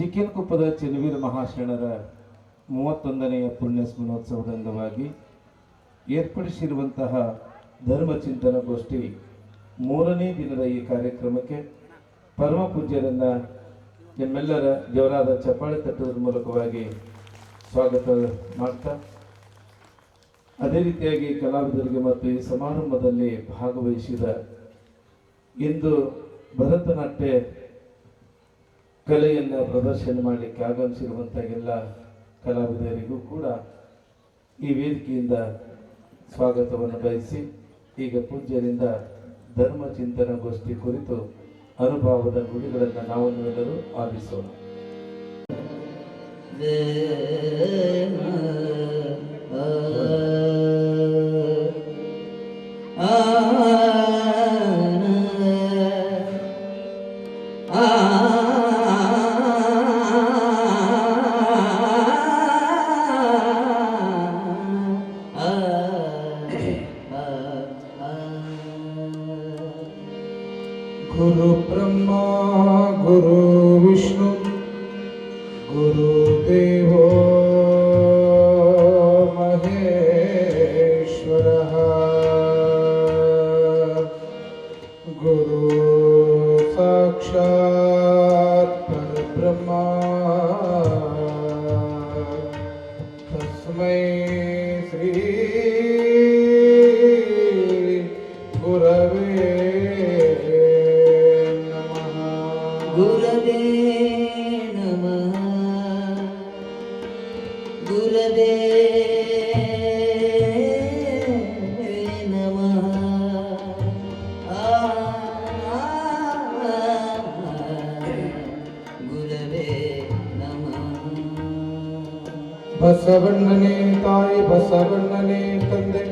ಚಿಕ್ಕನಕೊಪ್ಪದ ಚೆನ್ನವೀರ ಮಹಾಶರಣರ 31ನೇ ಪುಣ್ಯ ಸ್ಮರಣೋತ್ಸವದ ಅಂಗವಾಗಿ ಏರ್ಪಡಿಸಿರುವಂತಹ ಧರ್ಮ ಚಿಂತನ ಗೋಷ್ಠಿ 3ನೇ ದಿನದ ಈ ಕಾರ್ಯಕ್ರಮಕ್ಕೆ ಪರಮ ಪೂಜ್ಯರನ್ನ ನಿಮ್ಮೆಲ್ಲರ ಜೋರಾದ ಚಪ್ಪಾಳೆ ತಟ್ಟುವುದರ ಮೂಲಕವಾಗಿ ಸ್ವಾಗತ ಮಾಡ್ತಾ, ಅದೇ ರೀತಿಯಾಗಿ ಕಲಾವಿದರಿಗೆ ಮತ್ತು ಈ ಸಮಾರಂಭದಲ್ಲಿ ಭಾಗವಹಿಸಿದ ಇಂದು ಭರತನಾಟ್ಯ ಕಲೆಯನ್ನು ಪ್ರದರ್ಶನ ಮಾಡಲಿಕ್ಕೆ ಆಗಮಿಸಿರುವಂಥ ಎಲ್ಲ ಕಲಾವಿದರಿಗೂ ಕೂಡ ಈ ವೇದಿಕೆಯಿಂದ ಸ್ವಾಗತವನ್ನು ಬಯಸಿ, ಈಗ ಪೂಜ್ಯರಿಂದ ಧರ್ಮ ಚಿಂತನ ಗೋಷ್ಠಿ ಕುರಿತು ಅನುಭವದ ನುಡಿಗಳನ್ನು ನಾವು ನೀವೆಲ್ಲರೂ ಆಲಿಸೋಣ. गुरु ब्रह्मा गुरु विष्णु गुरुदेवो महेश्वरः गुरु साक्षात् परब्रह्मा तस्मै श्री गुरवे गुरवे नमः गुरवे नमः गुरवे नमः. ಬಸವಣ್ಣನೇ ತಾಯಿ, ಬಸವಣ್ಣನೇ ತಂದೆ,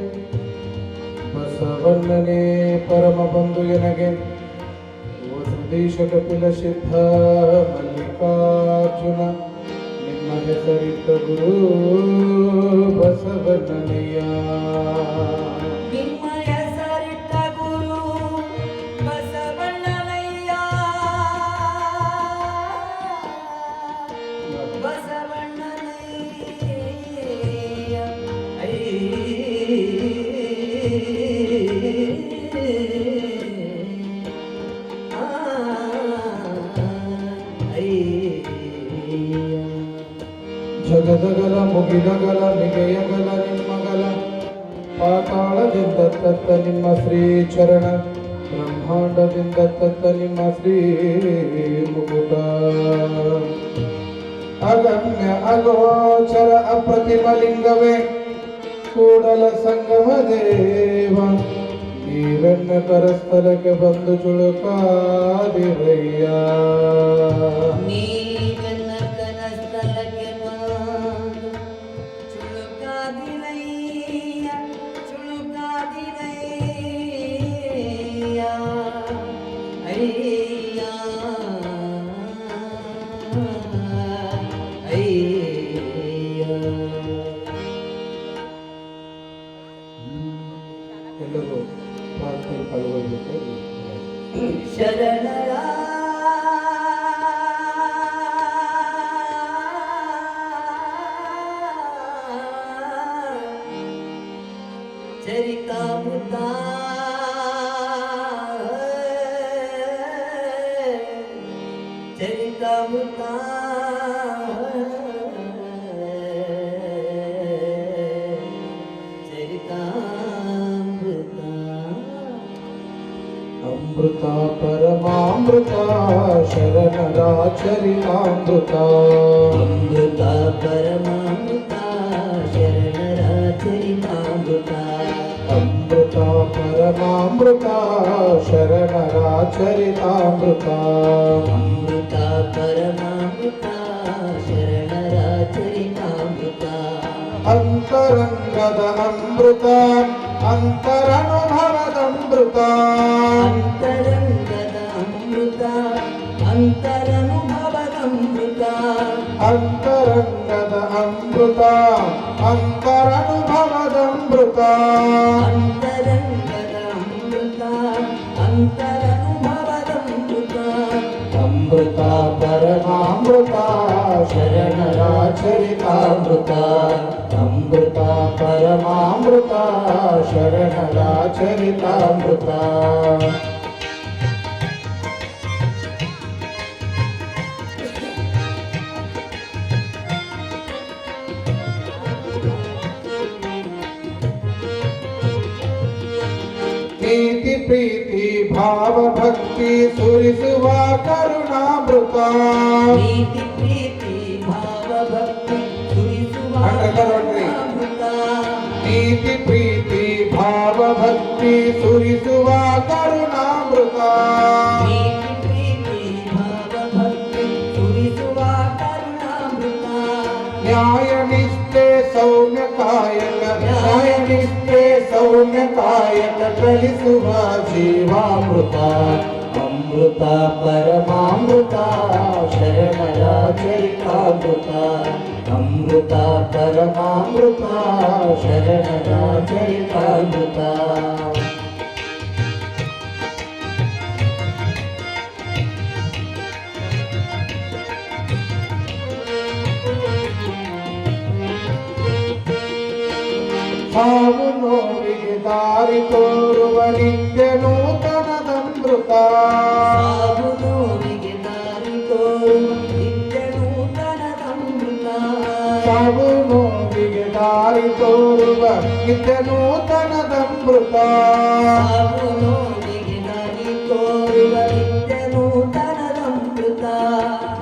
ಬಸವಣ್ಣನೇ ಪರಮ ಬಂಧು ಎನಗೆ ದೇಶ ಕಪಿಲ ಸಿದ್ಧ ಮಲ್ಲಿಕಾರ್ಜುನ ನಿಮ್ಮ ಹೆಸರಿಟ್ಟ ಗುರು ಬಸವಣ್ಣನಯ್ಯ. ನಿಮ್ಮ ಹೆಸರಿಟ್ಟ ಗುರು ಬಸವಣ್ಣನಯ್ಯ, ಬಸವಣ್ಣನಯ್ಯ ಜಗದಗಲ ಮುಗಿದಗಲ ಮಿಗೆಯಗಲ ನಿಮ್ಮಗಲ ಪಾತಾಳದಿಂದ ತತ್ತ ನಿಮ್ಮ ಶ್ರೀ ಚರಣ, ಬ್ರಹ್ಮಾಂಡದಿಂದ ತತ್ತ ನಿಮ್ಮ ಶ್ರೀ ಮುಕುಟ. ಅಗಮ್ಯ ಅಗೋಚರ ಅಪ್ರತಿಮಲಿಂಗವೇ ಕೂಡಲ ಸಂಗಮ ದೇವ, ನೀವೆನ್ನ ಕರಸ್ಥಲಕ್ಕೆ ಬಂದು ಚುಳುಕಾದಿರಯ್ಯ. ನೀವೆನ್ನ ಕರಸ್ಥಲಕ್ಕೆ ಬಂದು ಚುಳುಕಾದಿರಯ್ಯ, ಚುಳುಕಾದಿರಯ್ಯ ಅಯ್ಯ ಅಯ್ಯ. ಎಲ್ಲರೂ ಪ್ರಾರ್ಥನೆ ಪಾಲ್ಗೊಳ್ಳಬೇಕು. ಶರಣರ ಚರಿತಾಮೃತ ಚರಿತಾಮೃತ ಚರಿತಾಮೃತ ಅಮೃತ ಪರಮಾಮೃತ ಶರಣರ ಚರಿತಾಮೃತ. ಅಮೃತ ಪರಮಾಮೃತ ಶರಣರ ಚರಿತಾಮೃತ. ಅಮೃತ ಪರಮಾಮೃತ ಶರಣರ ಚರಿತಾಮೃತ. ಅಮೃತ ಪರಮಾಮೃತ ಶರಣರ ಚರಿತಾಮೃತ. ಅಂತರಂಗದ ಅಮೃತ ಅಂತರನುಭವದಮೃತ. ಅಂತರಂಗದ ಅಮೃತ ಅಂತರನುಭವದಮೃತ. ಅಂತರಂಗದ ಅಮೃತ ಅಂತರನುಭವದಮೃತ. ಅಂತರಂಗದ ಅಮೃತ ಅಂತರನುಭವದಮೃತ. ಅಮೃತ ಪರಮಾಮೃತ ಶರಣರ ಚರಿತಾಮೃತ ಅಮೃತ ಪರಮಾಮೃತ ಶರಣರ ಚರಿತಾಮೃತ ನೀತಿ ಪ್ರೀತಿ ಭಾವ ಭಕ್ತಿ ಸುರಿಸುವ ಕರುಣಾಮೃತ ಪ್ರೀತಿ ಪ್ರೀತಿ ಭಾವ ಭಕ್ತಿ ಸುರಿಸುವ ಅಮೃತ ನೀತಿ ಪ್ರೀತಿ ಭಾವ ಭಕ್ತಿ ಸುರಿಸುವ ಕರುಣಾಮೃತ ಪ್ರೀತಿ ಪ್ರೀತಿ ಭಾವ ಭಕ್ತಿ ಸುರಿಸುವ ಕರುಣಾಮೃತ ನ್ಯಾಯ ನಿಷ್ಠೆ ಸೌಮ್ಯ ಕಾಯಕ ನ್ಯಾಯ ನಿಷ್ಠೆ ಸೌಮ್ಯ ಕಾಯಕ ಕಲಿಸುವ ಜೀವಾಮೃತ ಅಮೃತ ಪರಮಾಮೃತ ಶರಣರ ಚರಿತಾಮೃತ ಅಮೃತ ಪರಮಾಮೃತ ಶರಣರ ಚರಿತಾಮೃತ ಸಾವು ನೋವಿಗೆ ದಾರಿ ತೋರುವ ನಿತ್ಯ ನೂತನದಮೃತ ಸಾವು ನೋವಿಗೆ ದಾರಿ ತೋರುವ ನಿತ್ಯ ನೂತನದಮೃತ ಸಾವು ನೋವಿಗೆ ದಾರಿ ತೋರುವ ನಿತ್ಯ ನೂತನದಮೃತ ಸಾವು ನೋವಿಗೆ ದಾರಿ ತೋರುವ ನಿತ್ಯ ನೂತನದಮೃತ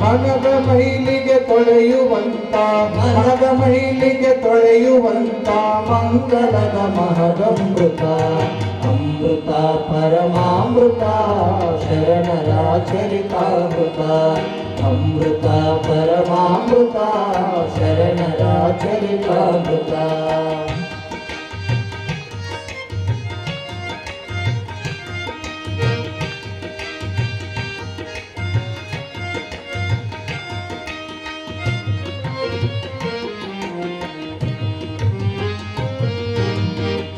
ಮನದ ಮೈಲಿಗೆ ತೊಳೆಯುವಂತ ಮನದ ಮೈಲಿಗೆ ತೊಳೆಯುವಂತ ಮಂಗಲದ ಮಹದಮೃತ ಅಮೃತ ಪರಮಾಮೃತ ಶರಣರ ಚರಿತಾಮೃತ ಅಮೃತ ಪರಮಾಮೃತ ಶರಣರ ಚರಿತಾಮೃತ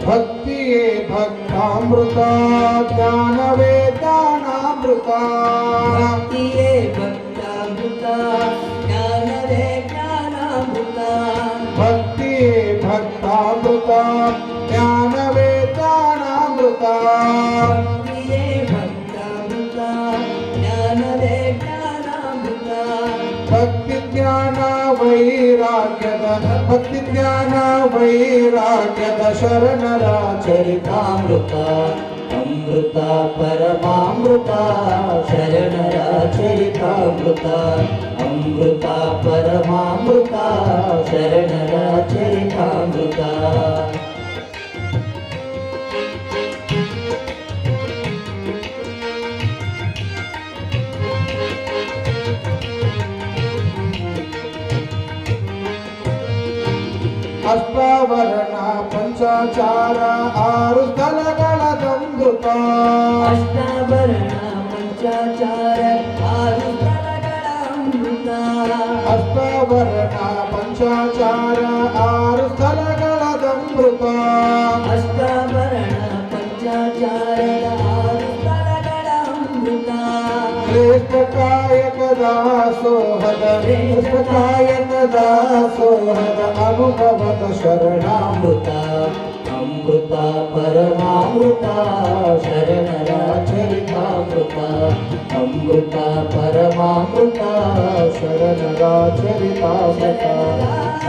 ಭಕ್ತಿಯೇ ಭಕ್ತಾಮೃತ ಜ್ಞಾನವೇ ಜ್ಞಾನಾಮೃತ ಭಕ್ತಿಯೇ ಭಕ್ತಾಮೃತ ಜ್ಞಾನವೇ ಜ್ಞಾನಾಮೃತ ಭಕ್ತಿಯೇ ಭಕ್ತಾಮೃತ ಜ್ಞಾನವೇ ಜ್ಞಾನಾಮೃತ ಭಕ್ತಿಯೇ ಭಕ್ತಾಮೃತ ಜ್ಞಾನವೇ ಜ್ಞಾನಾಮೃತ ಭಕ್ತಿ ಜ್ಞಾನ ವೈರಾಗ್ಯದ ಭಕ್ತಿ ಜ್ಞಾನ ವೈರಾಗ್ಯದ ಶರಣರ ಚರಿತಾಮೃತ ಅಮೃತ ಪರಮಾಮೃತ ಶರಣರ ಚರಿತಾಮೃತ ಅಮೃತ ಪರಮಾಮೃತ ಶರಣರ ಚರಿತಾಮೃತ ಅಷ್ಟಾವರಣ ಪಂಚಾಚಾರ ಆರು ಸ್ಥಳಗಳದಮೃತ ಅಷ್ಟಾಭರಣ ಪಂಚಾಚಾರ ಆರು ಸ್ಥಳಗಳ ಅಮೃತ ಅಷ್ಟಾವರಣ ಪಂಚಾಚಾರ ಆರು ಸ್ಥಳಗಳದಮೃತ ಅಷ್ಟಾಭರಣ ಪಂಚಾಚಾರದ ಆರು ಸ್ಥಳಗಳ ಅಮೃತ ಶ್ರೇಷ್ಠ ಕಾಯಕದ ಸೋಹದ ಶ್ರೇಷ್ಠ ಕಾಯಕದ ಸೋಹದ ಅನುಭವದ ಶರಣಾಮೃತ ಅಮೃತ ಪರಮಾಮೃತ ಶರಣರ ಚರಿತಾಮೃತ ಅಮೃತ ಪರಮಾಮೃತ ಶರಣರ ಚರಿತಾಮೃತ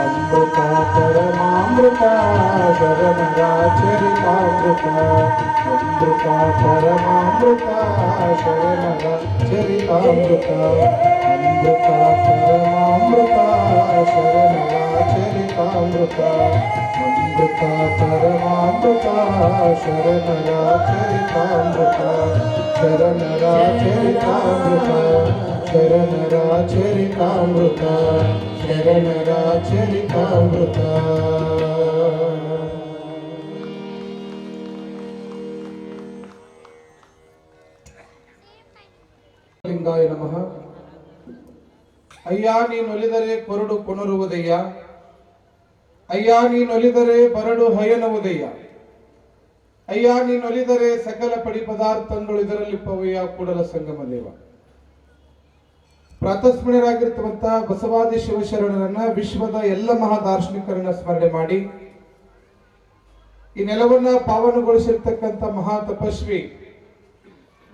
ಅಮೃತ ಪರಮಾಮೃತ ಶರಣರ ಚರಿತಾಮೃತ ಅಮೃತ ಪರಮಾಮೃತ ಶರಣರ ಚರಿತಾಮೃತ ಅಮೃತ ಪರಮಾಮೃತ ಶರಣರ ಚರಿತಾಮೃತ ಅಮೃತ ಪರಮಾಮೃತ ಶರಣರ ಚರಿತಾಮೃತ ಶರಣರ ಚರಿತಾಮೃತ ಶರಣರ ಚರಿತಾಮೃತ ಶರಣರ ಚರಿತಾಮೃತ ಲಿಂಗಾಯ ನಮಃ. ಅಯ್ಯ ನೀನೊಲಿದರೆ ಕೊರಡು ಕೊನರುವುದಯ್ಯ, ಅಯ್ಯ ನೀನೊಲಿದರೆ ಬರಡು ಹಯನವುದಯ್ಯ, ಅಯ್ಯ ನೀನೊಲಿದರೆ ಸಕಲ ಪಡಿ ಪದಾರ್ಥಗಳು ಇದರಲ್ಲಿ ಪವಯ್ಯ ಕೂಡಲ ಸಂಗಮ ದೇವ. ಪ್ರಾತಸ್ಮರಣರಾಗಿರ್ತಕ್ಕಂತಹ ಬಸವಾದಿ ಶಿವಶರಣರನ್ನ, ವಿಶ್ವದ ಎಲ್ಲ ಮಹಾದಾರ್ಶನಿಕರನ್ನ ಸ್ಮರಣೆ ಮಾಡಿ ಈ ನೆಲವನ್ನ ಪಾವನಗೊಳಿಸಿರ್ತಕ್ಕಂಥ ಮಹಾ ತಪಸ್ವಿ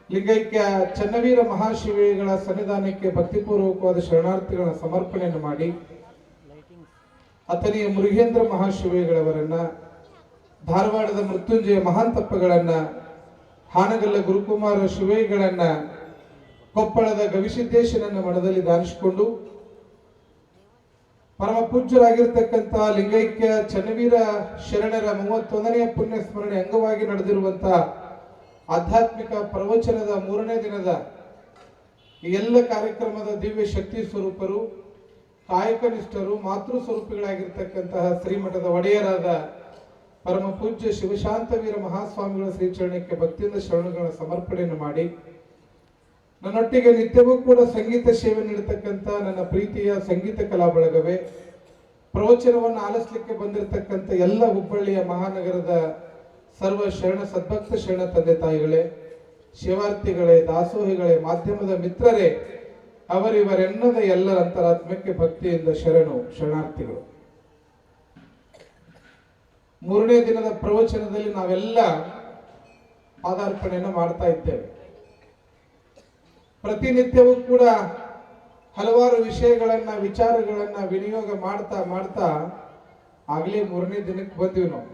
ಲಿಂಗೈಕ್ಯ ಚನ್ನವೀರ ಮಹಾಶಿವಿಗಳ ಸನ್ನಿಧಾನಕ್ಕೆ ಭಕ್ತಿಪೂರ್ವಕವಾದ ಶರಣಾರ್ಥಿಗಳ ಸಮರ್ಪಣೆಯನ್ನು ಮಾಡಿ ಅಥಣಿಯ ಮುರುಘೇಂದ್ರ ಮಹಾಶಿವಿಗಳವರನ್ನ, ಧಾರವಾಡದ ಮೃತ್ಯುಂಜಯ ಮಹಾಂತಪ್ಪಗಳನ್ನ, ಹಾನಗಲ್ಲ ಗುರುಕುಮಾರ ಶಿವೈಗಳನ್ನ, ಕೊಪ್ಪಳದ ಗವಿಸಿದ್ದೇಶನನ್ನ ಮನದಲ್ಲಿ ಧಾರಿಸಿಕೊಂಡು ಪರಮ ಪೂಜ್ಯರಾಗಿರ್ತಕ್ಕಂಥ ಲಿಂಗೈಕ್ಯ ಚನ್ನವೀರ ಶರಣರ 31ನೇ ಪುಣ್ಯ ಸ್ಮರಣೆ ಅಂಗವಾಗಿ ನಡೆದಿರುವಂತಹ ಆಧ್ಯಾತ್ಮಿಕ ಪ್ರವಚನದ 3ನೇ ದಿನದ ಈ ಎಲ್ಲ ಕಾರ್ಯಕ್ರಮದ ದಿವ್ಯ ಶಕ್ತಿ ಸ್ವರೂಪರು, ಕಾಯಕನಿಷ್ಠರು, ಮಾತೃ ಸ್ವರೂಪಿಗಳಾಗಿರ್ತಕ್ಕಂತಹ ಶ್ರೀಮಠದ ಒಡೆಯರಾದ ಪರಮ ಪೂಜ್ಯ ಶಿವಶಾಂತವೀರ ಮಹಾಸ್ವಾಮಿಗಳ ಶ್ರೀಚರಣಕ್ಕೆ ಭಕ್ತಿಯಿಂದ ಶರಣಗಳ ಸಮರ್ಪಣೆಯನ್ನು ಮಾಡಿ ನನ್ನೊಟ್ಟಿಗೆ ನಿತ್ಯವೂ ಕೂಡ ಸಂಗೀತ ಸೇವೆ ನೀಡತಕ್ಕಂಥ ನನ್ನ ಪ್ರೀತಿಯ ಸಂಗೀತ ಕಲಾ ಬಳಗವೇ, ಪ್ರವಚನವನ್ನು ಆಲಿಸಲಿಕ್ಕೆ ಬಂದಿರತಕ್ಕಂಥ ಎಲ್ಲ ಹುಬ್ಬಳ್ಳಿಯ ಮಹಾನಗರದ ಸರ್ವ ಶರಣ ಸದ್ಭಕ್ತ ಶರಣ ತಂದೆ ತಾಯಿಗಳೇ, ಶಿವಾರ್ಥಿಗಳೇ, ದಾಸೋಹಿಗಳೇ, ಮಾಧ್ಯಮದ ಮಿತ್ರರೇ, ಅವರಿವರೆನ್ನದ ಎಲ್ಲರ ಅಂತರಾತ್ಮಕ್ಕೆ ಭಕ್ತಿಯಿಂದ ಶರಣಾರ್ಥಿಗಳು. 3ನೇ ದಿನದ ಪ್ರವಚನದಲ್ಲಿ ನಾವೆಲ್ಲ ಪಾದಾರ್ಪಣೆಯನ್ನು ಮಾಡ್ತಾ ಇದ್ದೇವೆ. ಪ್ರತಿನಿತ್ಯವೂ ಕೂಡ ಹಲವಾರು ವಿಷಯಗಳನ್ನ, ವಿಚಾರಗಳನ್ನ ವಿನಿಯೋಗ ಮಾಡ್ತಾ ಮಾಡ್ತಾ ಆಗ್ಲೇ 3ನೇ ದಿನಕ್ಕೆ ಬಂದ್ವಿ ನಾವು.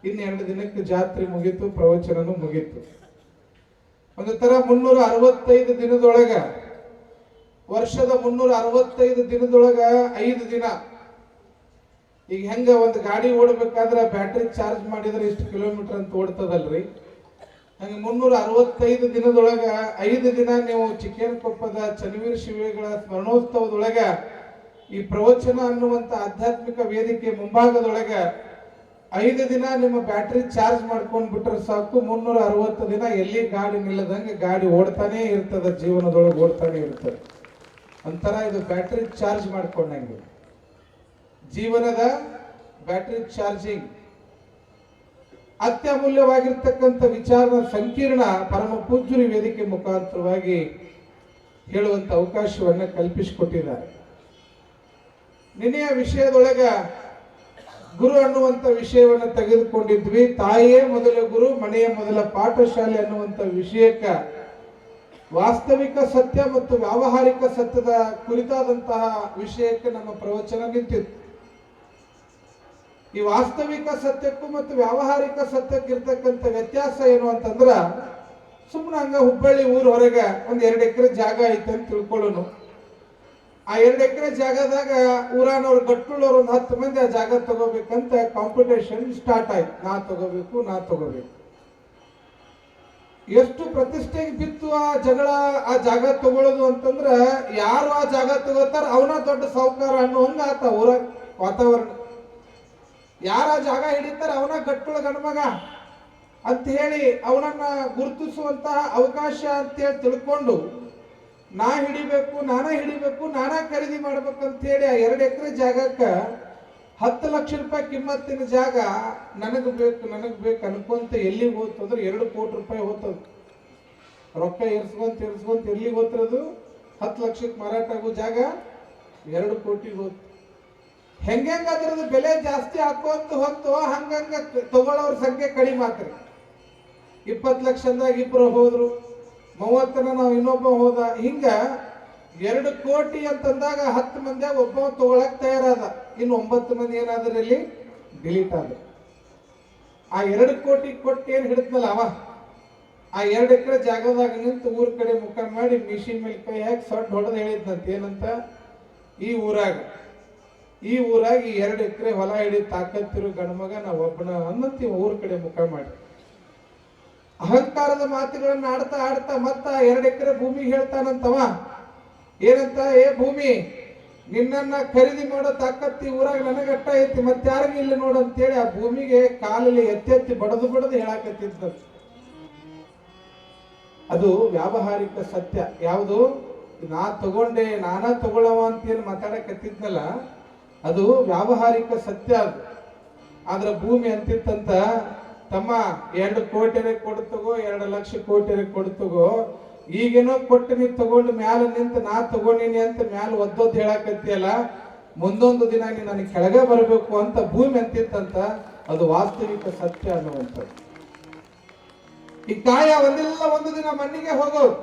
ಇನ್ನು 2 ದಿನಕ್ಕೆ ಜಾತ್ರೆ ಮುಗೀತು, ಪ್ರವಚನನೂ ಮುಗೀತು. ಒಂದು ತರ 365 ದಿನದೊಳಗ, ವರ್ಷದ 365 ದಿನದೊಳಗ 5 ದಿನ. ಈಗ ಹೆಂಗ ಒಂದು ಗಾಡಿ ಓಡಬೇಕಾದ್ರೆ ಬ್ಯಾಟ್ರಿ ಚಾರ್ಜ್ ಮಾಡಿದ್ರೆ ಇಷ್ಟು ಕಿಲೋಮೀಟರ್ ಅಂತ ಓಡ್ತದಲ್ರಿ, ಹಂಗೆ 365 ದಿನದೊಳಗ 5 ದಿನ ನೀವು ಚಿಕ್ಕೇನಕೊಪ್ಪದ ಚನ್ನವೀರ ಶಿವಿಗಳ ಸ್ಮರಣೋತ್ಸವದೊಳಗ ಈ ಪ್ರವಚನ ಅನ್ನುವಂತ ಆಧ್ಯಾತ್ಮಿಕ ವೇದಿಕೆ ಮುಂಭಾಗದೊಳಗ 5 ದಿನ ನಿಮ್ಮ ಬ್ಯಾಟ್ರಿ ಚಾರ್ಜ್ ಮಾಡ್ಕೊಂಡ್ ಬಿಟ್ರೆ ಸಾಕು. 360 ದಿನ ಎಲ್ಲಿ ಗಾಡಿ ನಿಲ್ಲದಂಗೆ ಗಾಡಿ ಓಡ್ತಾನೆ ಇರ್ತದ, ಜೀವನದೊಳಗೆ ಓಡ್ತಾನೆ ಇರ್ತದೆ. ಒಂಥರ ಇದು ಬ್ಯಾಟ್ರಿ ಚಾರ್ಜ್ ಮಾಡ್ಕೊಂಡಂಗೆ, ಜೀವನದ ಬ್ಯಾಟ್ರಿ ಚಾರ್ಜಿಂಗ್. ಅತ್ಯಮೂಲ್ಯವಾಗಿರ್ತಕ್ಕಂಥ ವಿಚಾರದ ಸಂಕೀರ್ಣ ಪರಮ ಪೂಜ್ಯರು ವೇದಿಕೆ ಮುಖಾಂತರವಾಗಿ ಹೇಳುವಂತ ಅವಕಾಶವನ್ನ ಕಲ್ಪಿಸಿಕೊಟ್ಟಿದ್ದಾರೆ. ನಿನ್ನೆಯ ವಿಷಯದೊಳಗ ಗುರು ಅನ್ನುವಂತ ವಿಷಯವನ್ನ ತೆಗೆದುಕೊಂಡಿದ್ವಿ. ತಾಯಿಯೇ ಮೊದಲ ಗುರು, ಮನೆಯ ಮೊದಲ ಪಾಠಶಾಲೆ ಅನ್ನುವಂತ ವಿಷಯಕ್ಕ ವಾಸ್ತವಿಕ ಸತ್ಯ ಮತ್ತು ವ್ಯಾವಹಾರಿಕ ಸತ್ಯದ ಕುರಿತಾದಂತಹ ವಿಷಯಕ್ಕೆ ನಮ್ಮ ಪ್ರವಚನ ನಿಂತಿತ್ತು. ಈ ವಾಸ್ತವಿಕ ಸತ್ಯಕ್ಕೂ ಮತ್ತು ವ್ಯಾವಹಾರಿಕ ಸತ್ಯಕ್ಕೆ ಇರ್ತಕ್ಕಂಥ ವ್ಯತ್ಯಾಸ ಏನು ಅಂತಂದ್ರ, ಸುಮ್ಮನೆ ಹಂಗ ಹುಬ್ಬಳ್ಳಿ ಊರ್ ಹೊರಗೆ ಒಂದ್ 2 ಎಕರೆ ಜಾಗ ಐತೆ ಅಂತ ತಿಳ್ಕೊಳ್ಳೋನು. ಆ 2 ಎಕರೆ ಜಾಗದಾಗ ಊರಾನವ್ರು ಗಟ್ಟುಳ್ಳವ್ರು ಒಂದು 10 ಮಂದಿ ಆ ಜಾಗ ತಗೋಬೇಕಂತ ಕಾಂಪಿಟೇಷನ್ ಸ್ಟಾರ್ಟ್ ಆಯ್ತು. ನಾ ತಗೋಬೇಕು. ಎಷ್ಟು ಪ್ರತಿಷ್ಠೆಗೆ ಬಿತ್ತು ಆ ಜಗಳ, ಆ ಜಾಗ ತಗೊಳ್ಳೋದು ಅಂತಂದ್ರ, ಯಾರು ಆ ಜಾಗ ತಗೋತಾರ ಅವನ ದೊಡ್ಡ ಸಾಹುಕಾರ ಅನ್ನುವಂಗ ಆತ ಊರ ವಾತಾವರಣ. ಯಾರ ಜಾಗ ಹಿಡಿತಾರ ಅವನ ಗಟ್ಟುಳ ಗಣಮಗ ಅಂತ ಹೇಳಿ ಅವನನ್ನ ಗುರುತಿಸುವಂತಹ ಅವಕಾಶ ಅಂತೇಳಿ ತಿಳ್ಕೊಂಡು ನಾನೇ ಹಿಡಿಬೇಕು, ನಾನೇ ಖರೀದಿ ಮಾಡ್ಬೇಕಂತ ಹೇಳಿ ಆ 2 ಎಕರೆ ಜಾಗಕ್ಕ 10 ಲಕ್ಷ ರೂಪಾಯಿ ಕಿಮ್ಮತ್ತಿನ ಜಾಗ ನನಗ್ ಬೇಕು ಅನ್ಕೊಂತ ಎಲ್ಲಿಗೆ ಹೋಗ್ತಂದ್ರೆ 2 ಕೋಟಿ ರೂಪಾಯಿ ಹೋಗ್ತದ. ರೊಕ್ಕ ಏರ್ಸ್ಕೊಂತ ಎಲ್ಲಿಗೆ ಹೋಗ್ತಿರೋದು? 10 ಲಕ್ಷಕ್ಕೆ ಮಾರಾಟ ಆಗೋ ಜಾಗ 2 ಕೋಟಿಗೆ ಹೋಗ್ತು. ಹೆಂಗ ಅದ್ರದ್ದು ಬೆಲೆ ಜಾಸ್ತಿ ಹಾಕೋಂತ ಹೊತ್ತು ಹಂಗಂಗ ತಗೊಳ್ಳೋರ ಸಂಖ್ಯೆ ಕಡಿಮೆ ಆತ್ರಿ. 20 ಲಕ್ಷದಾಗ 2 ಹೋದ್ರು, 30ನ ನಾವು ಇನ್ನೊಬ್ಬ ಹೋದ. ಹಿಂಗ 2 ಕೋಟಿ ಅಂತಂದಾಗ 10 ಮಂದಿಯಾಗ ಒಬ್ಬ ತಗೊಳಕ್ ತಯಾರಾದ, ಇನ್ನು 9 ಮಂದಿ ಏನಾದ್ರೆ ಇಲ್ಲಿ ಡಿಲೀಟ್ ಆದ. ಆ 2 ಕೋಟಿ ಕೊಟ್ಟು ಏನ್ ಹಿಡಿದ್ನಲ್ಲ ಅವ, ಆ 2 ಎಕರೆ ಜಾಗದಾಗ ನಿಂತು ಊರ್ ಕಡೆ ಮುಖ ಮಾಡಿ ಮಿಷಿನ್ ಮೇಲೆ ಕೈ ಹಾಕಿ ಸೊಡ್ಡ ಹೊಡೆದು ಹೇಳಿದ್ನಂತ ಏನಂತ, ಈ ಊರಾಗ ಈ 2 ಎಕರೆ ಹೊಲ ಹಿಡಿ ತಾಕತ್ತಿರು ಗಣಮಗ ನಾ ಒಬ್ಬನ ಅನ್ನಂತ ಊರ್ ಕಡೆ ಮುಖ ಮಾಡಿ ಅಹಂಕಾರದ ಮಾತುಗಳನ್ನ ಆಡ್ತಾ ಮತ್ತ 2 ಎಕರೆ ಭೂಮಿ ಹೇಳ್ತಾನಂತವ. ಏನಂತ, ಏ ಭೂಮಿ, ನಿನ್ನನ್ನ ಖರೀದಿ ಮಾಡೋ ತಾಕತ್ತಿ ಊರಾಗ ನನಗಟ್ಟ ಐತಿ, ಮತ್ತೆ ಯಾರಿಗೂ ಇಲ್ಲ ನೋಡು ಅಂತೇಳಿ ಆ ಭೂಮಿಗೆ ಕಾಲಲ್ಲಿ ಎತ್ತಿ ಬಡದು ಹೇಳಾಕತ್ತಿದ್ದ. ಅದು ವ್ಯಾವಹಾರಿಕ ಸತ್ಯ. ಯಾವುದು? ನಾನಾ ತಗೊಳ್ಳವ ಅಂತೇನು ಮಾತಾಡಕತ್ತಿದ್ನಲ್ಲ, ಅದು ವ್ಯಾವಹಾರಿಕ ಸತ್ಯ. ಅದು ಆದ್ರ ಭೂಮಿ ಅಂತಿತ್ತಂತ, ತಮ್ಮ 2 ಕೋಟಿ ಕೊಡ್ತಗೋ 2 ಲಕ್ಷ ಕೋಟಿ ಕೊಡ್ತಗೋ, ಈಗೇನೋ ಕೊಟ್ಟು ನೀ ತಗೊಂಡು ಮ್ಯಾಲ ನಿಂತು ನಾ ತಗೊಂಡಿನಿ ಅಂತ ಮ್ಯಾಲ ಒದ್ದೊದ್ದು ಹೇಳಕತ್ತಿಯಲ್ಲ, ಮುಂದೊಂದು ದಿನ ನೀ ನನಗೆ ಕೆಳಗೆ ಬರಬೇಕು ಅಂತ ಭೂಮಿ ಅಂತಿತ್ತಂತ. ಅದು ವಾಸ್ತವಿಕ ಸತ್ಯ ಅನ್ನುವಂಥದ್ದು. ಈ ಕಾಯ ಒಂದಿಲ್ಲ ಒಂದು ದಿನ ಮಣ್ಣಿಗೆ ಹೋಗೋದು.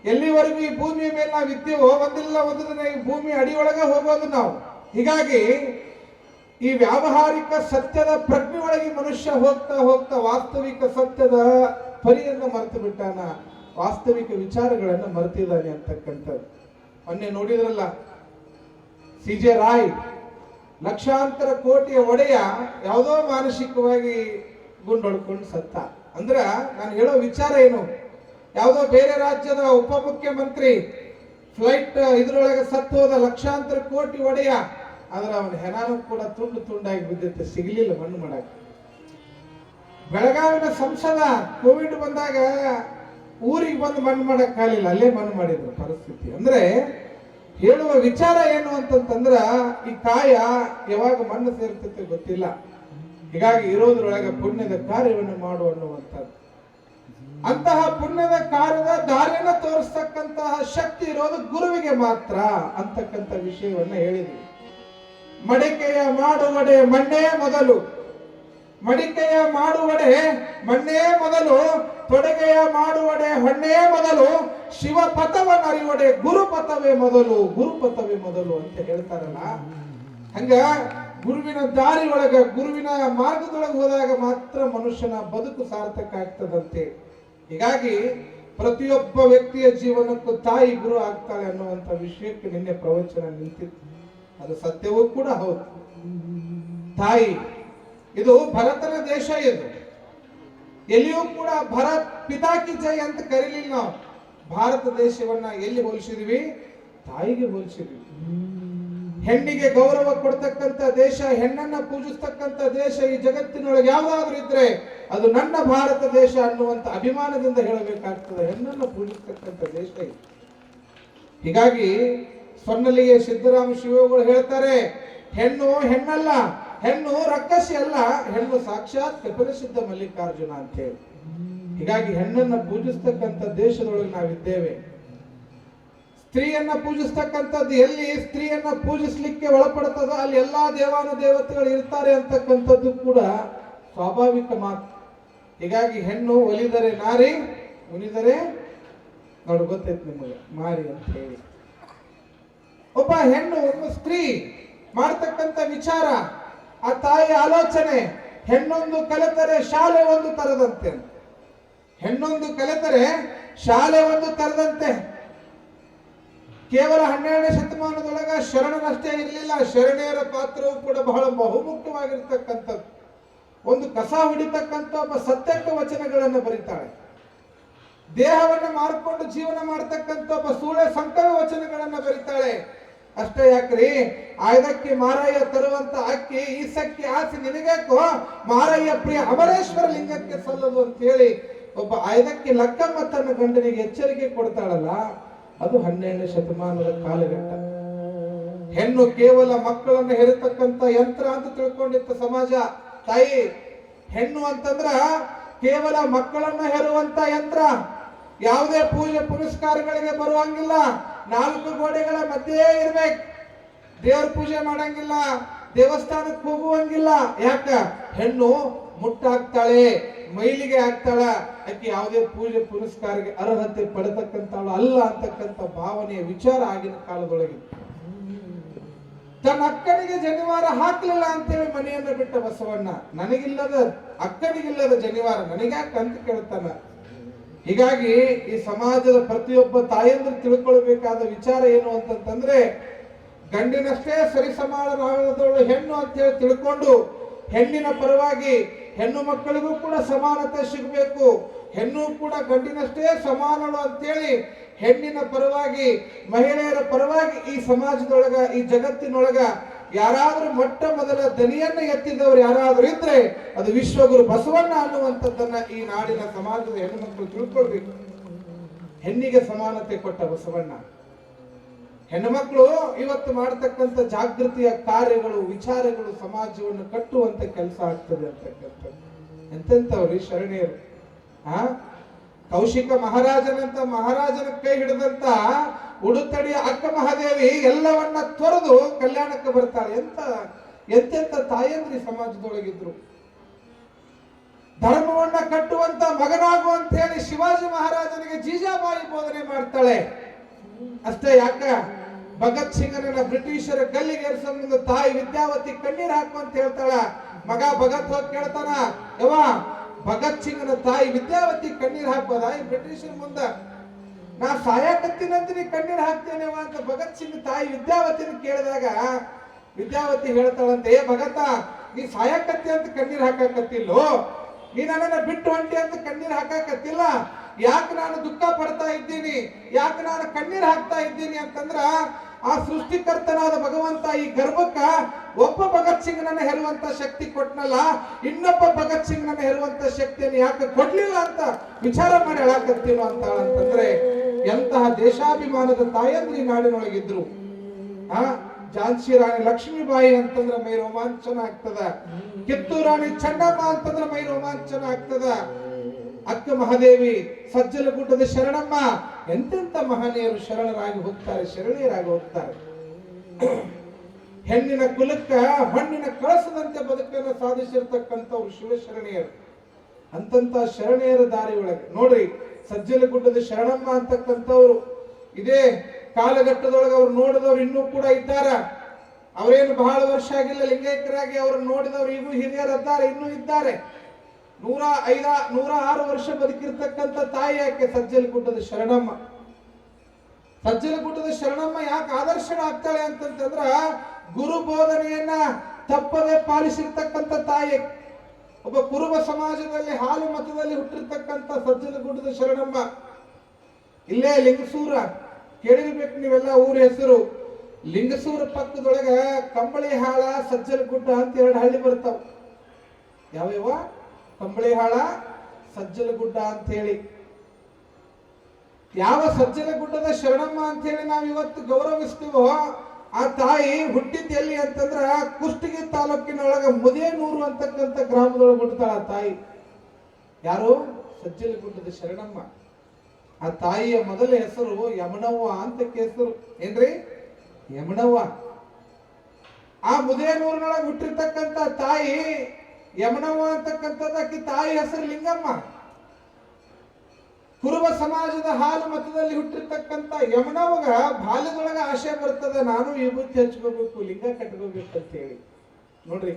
ಎಲ್ಲಿವರೆಗೂ ಈ ಭೂಮಿಯ ಮೇಲೆ ನಾವು ಇದ್ದೀವೋ ಒಂದಿಲ್ಲ ಒಂದು ದಿನ ಈ ಭೂಮಿ ಅಡಿಯೊಳಗೆ ಹೋಗೋದು ನಾವು. ಹೀಗಾಗಿ ಈ ವ್ಯಾವಹಾರಿಕ ಸತ್ಯದ ಪ್ರಜ್ಞೆ ಒಳಗೆ ಮನುಷ್ಯ ಹೋಗ್ತಾ ಹೋಗ್ತಾ ವಾಸ್ತವಿಕ ಸತ್ಯದ ಪರಿಯನ್ನು ಮರೆತು ಬಿಟ್ಟಾನ, ವಾಸ್ತವಿಕ ವಿಚಾರಗಳನ್ನು ಮರೆತಿದ್ದಾನೆ ಅಂತಕ್ಕಂಥದ್ದು. ಮೊನ್ನೆ ನೋಡಿದ್ರಲ್ಲ, CJ ರಾಯ್ ಲಕ್ಷಾಂತರ ಕೋಟಿಯ ಒಡೆಯ ಯಾವುದೋ ಮಾನಸಿಕವಾಗಿ ಗುಂಡೊಡ್ಕೊಂಡು ಸತ್ತ. ಅಂದ್ರ ನಾನು ಹೇಳೋ ವಿಚಾರ ಏನು, ಯಾವುದೋ ಬೇರೆ ರಾಜ್ಯದ ಉಪಮುಖ್ಯಮಂತ್ರಿ ಫ್ಲೈಟ್ ಇದ್ರೊಳಗೆ ಸತ್ತು ಹೋದ, ಲಕ್ಷಾಂತರ ಕೋಟಿ ಒಡೆಯ. ಆದ್ರೆ ಅವನ ಹೆಣಾನು ಕೂಡ ತುಂಡು ತುಂಡಾಗಿ ಬಿದ್ದಿತ್ತು, ಸಿಗಲಿಲ್ಲ ಮಣ್ಣು ಮಾಡಕ್ಕೆ. ಬೆಳಗಾವಿನ ಸಂಸದ ಕೋವಿಡ್ ಬಂದಾಗ ಊರಿಗೆ ಬಂದು ಮಣ್ಣು ಮಾಡಕ್ ಆಗಲಿಲ್ಲ, ಅಲ್ಲೇ ಮಣ್ಣು ಮಾಡಿದ್ರು ಪರಿಸ್ಥಿತಿ. ಅಂದ್ರೆ ಹೇಳುವ ವಿಚಾರ ಏನು ಅಂತಂದ್ರ ಈ ಕಾಯ ಯಾವಾಗ ಮಣ್ಣು ಸೇರ್ತೈತೆ ಗೊತ್ತಿಲ್ಲ. ಹೀಗಾಗಿ ಇರೋದ್ರೊಳಗೆ ಪುಣ್ಯದ ಕಾರ್ಯವನ್ನು ಮಾಡು ಅನ್ನುವಂಥದ್ದು. ಅಂತಹ ಪುಣ್ಯದ ಕಾರ್ಯದ ದಾರಿಯನ್ನು ತೋರಿಸ್ತಕ್ಕಂತಹ ಶಕ್ತಿ ಇರೋದು ಗುರುವಿಗೆ ಮಾತ್ರ ಅಂತಕ್ಕಂಥ ವಿಷಯವನ್ನ ಹೇಳಿದ್ವಿ. ಮಡಿಕೆಯ ಮಾಡುವಡೆ ಮಣ್ಣೇ ಮೊದಲು, ಮಡಿಕೆಯ ಮಾಡುವಡೆ ಮಣ್ಣೇ ಮೊದಲು, ತೊಡಗೆಯ ಮಾಡುವಡೆ ಹೊಣ್ಣೇ ಮೊದಲು, ಶಿವ ಪಥವನ್ನು ಅರಿವಡೆ ಗುರುಪಥವೇ ಮೊದಲು, ಗುರುಪಥವೇ ಮೊದಲು ಅಂತ ಹೇಳ್ತಾರಲ್ಲ. ಹಂಗ ಗುರುವಿನ ದಾರಿ ಒಳಗ, ಗುರುವಿನ ಮಾರ್ಗದೊಳಗೆ ಹೋದಾಗ ಮಾತ್ರ ಮನುಷ್ಯನ ಬದುಕು ಸಾರ್ಥಕ ಆಗ್ತದಂತೆ. ಹೀಗಾಗಿ ಪ್ರತಿಯೊಬ್ಬ ವ್ಯಕ್ತಿಯ ಜೀವನಕ್ಕೂ ತಾಯಿ ಗುರು ಆಗ್ತಾಳೆ ಅನ್ನುವಂಥ ವಿಷಯಕ್ಕೆ ನಿನ್ನೆ ಪ್ರವಚನ ನಿಂತಿತ್ತು. ಅದು ಸತ್ಯವೂ ಕೂಡ ಹೌದು. ತಾಯಿ ಇದು ಭರತನ ದೇಶ. ಇದು ಎಲ್ಲಿಯೂ ಕೂಡ ಭರತ್ ಪಿತಾಕಿ ಜೈ ಅಂತ ಕರೀಲಿಲ್ಲ ನಾವು. ಭಾರತ ದೇಶವನ್ನ ಎಲ್ಲಿ ಹೋಲಿಸಿದ್ವಿ? ತಾಯಿಗೆ ಹೋಲಿಸಿದ್ವಿ. ಹೆಣ್ಣಿಗೆ ಗೌರವ ಕೊಡ್ತಕ್ಕಂಥ ದೇಶ, ಹೆಣ್ಣನ್ನ ಪೂಜಿಸ್ತಕ್ಕಂಥ ದೇಶ ಈ ಜಗತ್ತಿನೊಳಗೆ ಯಾವ್ದಾದ್ರು ಇದ್ರೆ ಅದು ನನ್ನ ಭಾರತ ದೇಶ ಅನ್ನುವಂಥ ಅಭಿಮಾನದಿಂದ ಹೇಳಬೇಕಾಗ್ತದೆ. ಹೆಣ್ಣನ್ನು ಪೂಜಿಸ್ತಕ್ಕಂಥ ದೇಶ ಇದು. ಹೀಗಾಗಿ ಸ್ವರ್ಣಲಿಗೆ ಸಿದ್ದರಾಮ ಶಿವಗಳು ಹೇಳ್ತಾರೆ, ಹೆಣ್ಣು ಹೆಣ್ಣಲ್ಲ, ಹೆಣ್ಣು ರಕ್ಕಸಿ ಅಲ್ಲ, ಹೆಣ್ಣು ಸಾಕ್ಷಾತ್ ಕಪಿಲಸಿದ್ಧ ಮಲ್ಲಿಕಾರ್ಜುನ ಅಂತ ಹೇಳಿ. ಹೀಗಾಗಿ ಹೆಣ್ಣನ್ನ ಪೂಜಿಸ್ತಕ್ಕಂಥ ದೇಶದೊಳಗೆ ನಾವಿದ್ದೇವೆ. ಸ್ತ್ರೀಯನ್ನ ಪೂಜಿಸ್ತಕ್ಕಂಥದ್ದು ಎಲ್ಲಿ ಸ್ತ್ರೀಯನ್ನ ಪೂಜಿಸ್ಲಿಕ್ಕೆ ಒಳಪಡುತ್ತದೋ ಅಲ್ಲಿ ಎಲ್ಲಾ ದೇವಾನು ದೇವತೆಗಳು ಇರ್ತಾರೆ ಅಂತಕ್ಕಂಥದ್ದು ಕೂಡ ಸ್ವಾಭಾವಿಕ ಮಾತು. ಹೀಗಾಗಿ ಹೆಣ್ಣು ಒಲಿದರೆ ನಾರಿ, ಉಣಿದರೆ ನೋಡು ಗೊತ್ತೈತೆ ನಿಮಗೆ ಮಾರಿ ಅಂತ ಹೇಳಿ. ಒಬ್ಬ ಹೆಣ್ಣು, ಒಬ್ಬ ಸ್ತ್ರೀ ಮಾಡ್ತಕ್ಕಂಥ ವಿಚಾರ, ಆ ತಾಯಿಯ ಆಲೋಚನೆ, ಹೆಣ್ಣೊಂದು ಕಲಿತರೆ ಶಾಲೆ ಒಂದು ತರದಂತೆ. ಹೆಣ್ಣೊಂದು ಕಲಿತರೆ ಶಾಲೆ ಒಂದು ತರದಂತೆ. ಕೇವಲ 12ನೇ ಶತಮಾನದೊಳಗ ಶರಣರಷ್ಟೇ ಇರಲಿಲ್ಲ, ಶರಣೆಯರ ಪಾತ್ರವು ಕೂಡ ಬಹಳ ಬಹುಮುಖ್ಯವಾಗಿರ್ತಕ್ಕಂಥದ್ದು. ಒಂದು ಕಸ ಹೊಡಿತಕ್ಕಂಥ ಒಬ್ಬ ಸತ್ಯಕ್ಕ ವಚನಗಳನ್ನು ಬರೀತಾಳೆ. ದೇಹವನ್ನು ಮಾರ್ಕೊಂಡು ಜೀವನ ಮಾಡ್ತಕ್ಕಂಥ ಒಬ್ಬ ಸೂಳೆ ಸಂಕವ ವಚನಗಳನ್ನ ಬರೀತಾಳೆ. ಅಷ್ಟೇ ಯಾಕ್ರಿ, ಆಯ್ದಕ್ಕೆ ಮಾರಯ್ಯ ತರುವಂತ ಅಕ್ಕಿ ಈಸಕ್ಕಿ ಆಸಿ ನಿನಗೇಕೋ, ಮಾರಯ್ಯ ಪ್ರಿಯ ಅಮರೇಶ್ವರ ಲಿಂಗಕ್ಕೆ ಸಲ್ಲದು ಅಂತ ಹೇಳಿ ಒಬ್ಬ ಆಯ್ದಕ್ಕೆ ಲಕ್ಕಮ್ಮ ತನ್ನ ಗಂಡನಿಗೆ ಎಚ್ಚರಿಕೆ ಕೊಡ್ತಾಳಲ್ಲ, ಅದು 12ನೇ ಶತಮಾನದ ಕಾಲಘಟ್ಟ. ಹೆಣ್ಣು ಕೇವಲ ಮಕ್ಕಳನ್ನು ಹೆರತಕ್ಕಂತ ಯಂತ್ರ ಅಂತ ತಿಳ್ಕೊಂಡಿತ್ತ ಸಮಾಜ. ತಾಯಿ ಹೆಣ್ಣು ಅಂತಂದ್ರ ಕೇವಲ ಮಕ್ಕಳನ್ನ ಹೆರುವಂತ ಯಂತ್ರ. ಯಾವುದೇ ಪೂಜೆ ಪುನಸ್ಕಾರಗಳಿಗೆ ಬರುವಂಗಿಲ್ಲ, 4 ಗೋಡೆಗಳ ಮಧ್ಯೆ ಇರ್ಬೇಕು. ದೇವ್ರ ಪೂಜೆ ಮಾಡಂಗಿಲ್ಲ, ದೇವಸ್ಥಾನಕ್ಕೆ ಹೋಗುವಂಗಿಲ್ಲ. ಯಾಕ? ಹೆಣ್ಣು ಮುಟ್ಟಾಗ್ತಾಳೆ, ಮೈಲಿಗೆ ಆಗ್ತಾಳ, ಆಕೆ ಯಾವುದೇ ಪೂಜೆ ಪುನಸ್ಕಾರಕ್ಕೆ ಅರ್ಹತೆ ಪಡೆತಕ್ಕಂಥವಳು ಅಲ್ಲ ಅಂತಕ್ಕಂಥ ಭಾವನೆಯ ವಿಚಾರ ಆಗಿನ ಕಾಲದೊಳಗೆ. ತನ್ನ ಅಕ್ಕನಿಗೆ ಜನಿವಾರ ಹಾಕ್ಲಿಲ್ಲ ಅಂತೇಳಿ ಮನೆಯನ್ನ ಬಿಟ್ಟ ಬಸವಣ್ಣ. ನನಗಿಲ್ಲದ ಅಕ್ಕನಿಗಿಲ್ಲದ ಜನಿವಾರ ನನಗ್ಯಾಕೆ ಅಂತ ಕೇಳ್ತಾನ. ಹೀಗಾಗಿ ಈ ಸಮಾಜದ ಪ್ರತಿಯೊಬ್ಬ ತಾಯಂದ್ರು ತಿಳ್ಕೊಳ್ಬೇಕಾದ ವಿಚಾರ ಏನು ಅಂತಂದ್ರೆ, ಗಂಡಿನಷ್ಟೇ ಸರಿಸಮಾನರಾಗದವಳು ಹೆಣ್ಣು ಅಂತ ಹೇಳಿ ತಿಳ್ಕೊಂಡು ಹೆಣ್ಣಿನ ಪರವಾಗಿ ಹೆಣ್ಣು ಮಕ್ಕಳಿಗೂ ಕೂಡ ಸಮಾನತೆ ಸಿಗಬೇಕು, ಹೆಣ್ಣು ಕೂಡ ಗಂಡಿನಷ್ಟೇ ಸಮಾನಳು ಅಂತೇಳಿ ಹೆಣ್ಣಿನ ಪರವಾಗಿ, ಮಹಿಳೆಯರ ಪರವಾಗಿ ಈ ಸಮಾಜದೊಳಗ, ಈ ಜಗತ್ತಿನೊಳಗ ಯಾರಾದ್ರೂ ಮೊಟ್ಟ ಮೊದಲ ದನಿಯನ್ನ ಎತ್ತಿದವರು ಯಾರಾದ್ರೂ ಇದ್ರೆ ಅದು ವಿಶ್ವಗುರು ಬಸವಣ್ಣ ಅನ್ನುವಂಥದ್ದನ್ನ ಈ ನಾಡಿನ ಸಮಾಜದ ಹೆಣ್ಣು ಮಕ್ಕಳು ತಿಳ್ಕೊಳ್ಬೇಕು. ಹೆಣ್ಣಿಗೆ ಸಮಾನತೆ ಕೊಟ್ಟ ಬಸವಣ್ಣ. ಹೆಣ್ಣು ಮಕ್ಕಳು ಇವತ್ತು ಮಾಡತಕ್ಕಂಥ ಜಾಗೃತಿಯ ಕಾರ್ಯಗಳು, ವಿಚಾರಗಳು ಸಮಾಜವನ್ನು ಕಟ್ಟುವಂತ ಕೆಲಸ ಆಗ್ತದೆ ಅಂತಕ್ಕಂಥದ್ದು. ಎಂತೆಂಥವ್ರಿ ಶರಣೆಯರು. ಕೌಶಿಕ ಮಹಾರಾಜನಂತ ಮಹಾರಾಜನ ಕೈ ಹಿಡಿದಂತ ಉಡುತಡಿಯ ಅಕ್ಕ ಮಹಾದೇವಿ ಎಲ್ಲವನ್ನ ತೊರೆದು ಕಲ್ಯಾಣಕ್ಕೆ ಬರ್ತಾಳೆ. ಎಂತೆಂತ ತಾಯಂದ್ರಿ ಸಮಾಜದೊಳಗಿದ್ರು. ಧರ್ಮವನ್ನ ಕಟ್ಟುವಂತ ಮಗನಾಗು ಅಂತ ಹೇಳಿ ಶಿವಾಜಿ ಮಹಾರಾಜನಿಗೆ ಜೀಜಾಬಾಯಿ ಬೋಧನೆ ಮಾಡ್ತಾಳೆ. ಅಷ್ಟೇ ಯಾಕ, ಭಗತ್ ಸಿಂಗನ ಬ್ರಿಟಿಷರ ಗಲ್ಲಿಗೇರಿಸೋ ಮುಂದೆ ತಾಯಿ ವಿದ್ಯಾವತಿ ಕಣ್ಣೀರ್ ಹಾಕು ಅಂತ ಹೇಳ್ತಾಳ. ಮಗ ಭಗತ್ ಹೋಗಿ ಕೇಳ್ತಾನ, ಯವ್ವ ಭಗತ್ ಸಿಂಗನ ತಾಯಿ ವಿದ್ಯಾವತಿ ಕಣ್ಣೀರ್ ಹಾಕ್ಬೋದ ಈ ಬ್ರಿಟಿಷರ ಮುಂದ? ನಾ ಸಾಯಕತ್ತಿನಂತ ನೀ ಕಣ್ಣೀರ್ ಹಾಕ್ತೇನೆ ಅಂತ ಭಗತ್ ಸಿಂಗ್ ತಾಯಿ ವಿದ್ಯಾವತಿನ ಕೇಳಿದಾಗ ವಿದ್ಯಾವತಿ ಹೇಳ್ತಾಳಂತೆ, ಏ ಭಗತ, ನೀ ಸಾಯಕತ್ತಿ ಅಂತ ಕಣ್ಣೀರ್ ಹಾಕಕತ್ತಿಲ್ಲೋ, ನೀ ನನ್ನನ್ನ ಬಿಟ್ಟು ಹೊಂಟಿ ಅಂತ ಕಣ್ಣೀರ್ ಹಾಕಕತ್ತಿಲ್ಲ, ಯಾಕೆ ನಾನು ದುಃಖ ಪಡ್ತಾ ಇದ್ದೀನಿ, ಯಾಕೆ ನಾನು ಕಣ್ಣೀರ್ ಹಾಕ್ತಾ ಇದ್ದೀನಿ ಅಂತಂದ್ರ ಆ ಸೃಷ್ಟಿಕರ್ತನಾದ ಭಗವಂತ ಈ ಗರ್ಭಕ್ಕ ಒಬ್ಬ ಭಗತ್ ಸಿಂಗ್ ನನ್ನ ಹೆರುವಂತ ಶಕ್ತಿ ಕೊಟ್ನಲ್ಲ, ಇನ್ನೊಬ್ಬ ಭಗತ್ ಸಿಂಗ್ ನನ್ನ ಹೆರುವಂತ ಶಕ್ತಿಯನ್ನು ಯಾಕೆ ಕೊಡ್ಲಿಲ್ಲ ಅಂತ ವಿಚಾರ ಮಾಡಿ ಹೇಳಕತ್ತೀವ ಅಂತಂದ್ರೆ ಎಂತಹ ದೇಶಾಭಿಮಾನದ ತಾಯಂದ್ರಿ ನಾಡಿನೊಳಗಿದ್ರು. ಝಾನ್ಸಿ ರಾಣಿ ಲಕ್ಷ್ಮೀಬಾಯಿ ಅಂತಂದ್ರೆ ಮೈ ರೋಮಾಂಚನ ಆಗ್ತದ, ಕಿತ್ತೂರು ರಾಣಿ ಚೆನ್ನಮ್ಮ ಅಂತಂದ್ರೆ ಮೈ ರೋಮಾಂಚನ ಆಗ್ತದ, ಅಕ್ಕ ಮಹಾದೇವಿ, ಸಜ್ಜಲಗುಡ್ಡದ ಶರಣಮ್ಮ, ಎಂತೆಂತ ಮಹನೀಯರು ಶರಣರಾಗಿ ಹೋಗ್ತಾರೆ, ಶರಣೀಯರಾಗಿ ಹೋಗ್ತಾರೆ. ಹೆಣ್ಣಿನ ಕುಲಕ್ಕ ಹಣ್ಣಿನ ಕಳಸದಂತೆ ಬದುಕನ್ನು ಸಾಧಿಸಿರ್ತಕ್ಕಂಥವ್ರು ಶಿವಶರಣೀಯರು. ಅಂತಂತ ಶರಣೀಯರ ದಾರಿ ಒಳಗೆ ನೋಡ್ರಿ, ಸಜ್ಜಲಗುಡ್ಡದ ಶರಣಮ್ಮ ಅಂತಕ್ಕಂಥವ್ರು ಇದೇ ಕಾಲಘಟ್ಟದೊಳಗೆ ಅವ್ರು ನೋಡಿದವ್ರು ಇನ್ನೂ ಕೂಡ ಇದ್ದಾರ. ಅವರೇನು ಬಹಳ ವರ್ಷ ಆಗಿಲ್ಲ ಲಿಂಗೈಕ್ಯರಾಗಿ ಅವ್ರನ್ನ ನೋಡಿದವ್ರು ಈಗೂ ಹಿರಿಯರಿದ್ದಾರೆ, ಇನ್ನೂ ಇದ್ದಾರೆ. 106 ವರ್ಷ ಬದುಕಿರ್ತಕ್ಕಂಥ ತಾಯಿ ಯಾಕೆ ಸಜ್ಜಲಗುಡ್ಡದ ಶರಣಮ್ಮ. ಸಜ್ಜಲಗುಡ್ಡದ ಶರಣಮ್ಮ ಯಾಕೆ ಆದರ್ಶಗಳಾಗ್ತಾಳೆ ಅಂತಂದ್ರ ಗುರು ಬೋಧನೆಯನ್ನ ತಪ್ಪದೆ ಪಾಲಿಸಿರ್ತಕ್ಕಂಥ ತಾಯಿ. ಒಬ್ಬ ಕುರುಬ ಸಮಾಜದಲ್ಲಿ ಹಾಲು ಮತದಲ್ಲಿ ಹುಟ್ಟಿರ್ತಕ್ಕಂಥ ಸಜ್ಜಲಗುಡ್ಡದ ಶರಣಮ್ಮ. ಇಲ್ಲೇ ಲಿಂಗಸೂರ ಕೇಳಿರ್ಬೇಕು ನೀವೆಲ್ಲ ಊರ ಹೆಸರು. ಲಿಂಗಸೂರ ಪಕ್ಕದೊಳಗ ಕಂಬಳಿ ಹಾಳ, ಸಜ್ಜಲಗುಡ್ಡ ಅಂತ 2 ಹಳ್ಳಿ ಬರ್ತಾವ. ಯಾವ್ಯಾವ? ಕಂಬಳಿ ಹಾಳ, ಸಜ್ಜಲಗುಡ್ಡ ಅಂತ ಹೇಳಿ. ಯಾವ ಸಜ್ಜಲಗುಡ್ಡದ ಶರಣಮ್ಮ ಅಂತ ಹೇಳಿ ನಾವು ಇವತ್ತು ಗೌರವಿಸ್ತೀವೋ ಆ ತಾಯಿ ಹುಟ್ಟಿದ ಎಲ್ಲಿ ಅಂತಂದ್ರ ಕುಷ್ಟಗಿ ತಾಲೂಕಿನೊಳಗ ಮುದೇನೂರು ಅಂತಕ್ಕಂಥ ಗ್ರಾಮದೊಳಗೆ ಹುಟ್ಟುತ್ತಾಳ ಆ ತಾಯಿ. ಯಾರು? ಸಜ್ಜಲಗುಡ್ಡದ ಶರಣಮ್ಮ. ಆ ತಾಯಿಯ ಮೊದಲ ಹೆಸರು ಯಮನವ್ವ ಅಂತ ಹೆಸರು. ಏನ್ರಿ? ಯಮನವ್ವ. ಆ ಮುದೇನೂರಿನೊಳಗೆ ಹುಟ್ಟಿರ್ತಕ್ಕಂಥ ತಾಯಿ ಯಮನವ್ವ ಅಂತಕ್ಕಂಥದ್ದಕ್ಕೆ ತಾಯಿ ಹೆಸರು ಲಿಂಗಮ್ಮ. ಕುರುಬ ಸಮಾಜದ ಹಾಲು ಮತದಲ್ಲಿ ಹುಟ್ಟಿರ್ತಕ್ಕಂಥ ಯಮನವ್ವಗ ಬಾಲ್ಯದೊಳಗ ಆಶೆ ಬರ್ತದ, ನಾನು ವಿಭೂತಿ ಹಚ್ಕೋಬೇಕು, ಲಿಂಗ ಕಟ್ಕೋಬೇಕು ಅಂತ ಹೇಳಿ. ನೋಡ್ರಿ,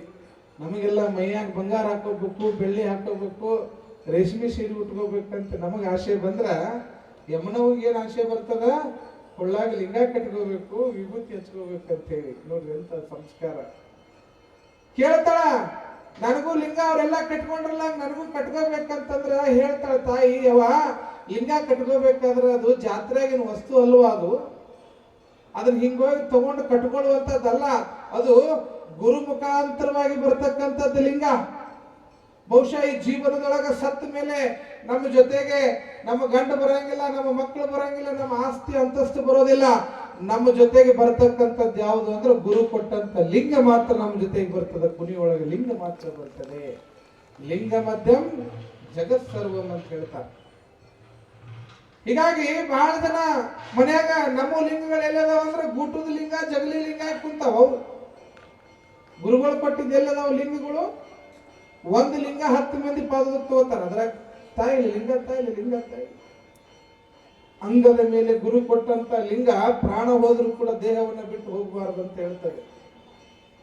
ನಮಗೆಲ್ಲ ಮೈಯಾಗ ಬಂಗಾರ ಹಾಕೋಬೇಕು, ಬೆಳ್ಳಿ ಹಾಕೋಬೇಕು, ರೇಷ್ಮೆ ಸೀರೆ ಉಟ್ಕೋಬೇಕಂತ ನಮಗ ಆಶೆ ಬಂದ್ರ ಯಮನವ್ಗೆ ಏನ್ ಆಶೆ ಬರ್ತದ? ಕೊಳ್ಳಾಗ ಲಿಂಗ ಕಟ್ಕೋಬೇಕು, ವಿಭೂತಿ ಹಚ್ಕೋಬೇಕಂತ ಹೇಳಿ. ನೋಡ್ರಿ ಎಂತ ಸಂಸ್ಕಾರ. ಕೇಳ್ತಾಳ, ನನಗೂ ಲಿಂಗ ಅವರೆಲ್ಲ ಕಟ್ಕೊಂಡ್ರಲ್ಲ ನನಗೂ ಕಟ್ಕೋಬೇಕಂತಂದ್ರ ಹೇಳ್ತಾಳ ತಾಯಿ, ಯವ್ವ ಲಿಂಗ ಕಟ್ಕೋಬೇಕಾದ್ರೆ ಅದು ಜಾತ್ರೆಗಿನ ವಸ್ತು ಅಲ್ವಾ, ಅದನ್ನ ಹಿಂಗೋಗಿ ತಗೊಂಡು ಕಟ್ಕೊಳ್ಳುವಂಥದ್ದಲ್ಲ, ಅದು ಗುರು ಮುಖಾಂತರವಾಗಿ ಬರ್ತಕ್ಕಂಥದ್ದು ಲಿಂಗ. ಬಹುಶಃ ಈ ಜೀವನದೊಳಗ ಸತ್ತ ಮೇಲೆ ನಮ್ಮ ಜೊತೆಗೆ ನಮ್ಮ ಗಂಡ ಬರಂಗಿಲ್ಲ, ನಮ್ಮ ಮಕ್ಕಳು ಬರಂಗಿಲ್ಲ, ನಮ್ಮ ಆಸ್ತಿ ಅಂತಸ್ತು ಬರೋದಿಲ್ಲ. ನಮ್ಮ ಜೊತೆಗೆ ಬರ್ತಕ್ಕಂಥದ್ದು ಯಾವುದು ಅಂದ್ರೆ ಗುರು ಕೊಟ್ಟಂತ ಲಿಂಗ ಮಾತ್ರ ನಮ್ಮ ಜೊತೆಗೆ ಬರ್ತದೆ. ಕುಣಿಯೊಳಗೆ ಲಿಂಗ ಮಾತ್ರ ಬರ್ತದೆ. ಲಿಂಗ ಮಧ್ಯಂ ಜಗತ್ ಸರ್ವಂ ಅಂತ ಹೇಳ್ತಾರೆ. ಹೀಗಾಗಿ ಬಹಳ ಜನ ಮನ್ಯಾಗ ನಮ್ಮ ಲಿಂಗಗಳೆಲ್ಲದಾವ ಅಂದ್ರೆ ಗೂಟದ ಲಿಂಗ, ಜಗಲಿ ಲಿಂಗ ಕುಂತಾವ. ಗುರುಗಳು ಕೊಟ್ಟಿದ್ದ ಎಲ್ಲದಾವ ಲಿಂಗಗಳು. ಒಂದು ಲಿಂಗ 10 ಮಂದಿ ಪಾದಕ್ಕೆ ತಗೋತಾರ. ಅದ್ರಾಗ ತಾಯಿಲಿ ಲಿಂಗ, ತಾಯಿಲಿ ಲಿಂಗ, ತಾಯಿ ಅಂಗದ ಮೇಲೆ ಗುರು ಕೊಟ್ಟಂತ ಲಿಂಗ ಪ್ರಾಣ ಹೋದ್ರೂ ಕೂಡ ದೇಹವನ್ನ ಬಿಟ್ಟು ಹೋಗಬಾರದು ಅಂತ ಹೇಳ್ತಾರೆ.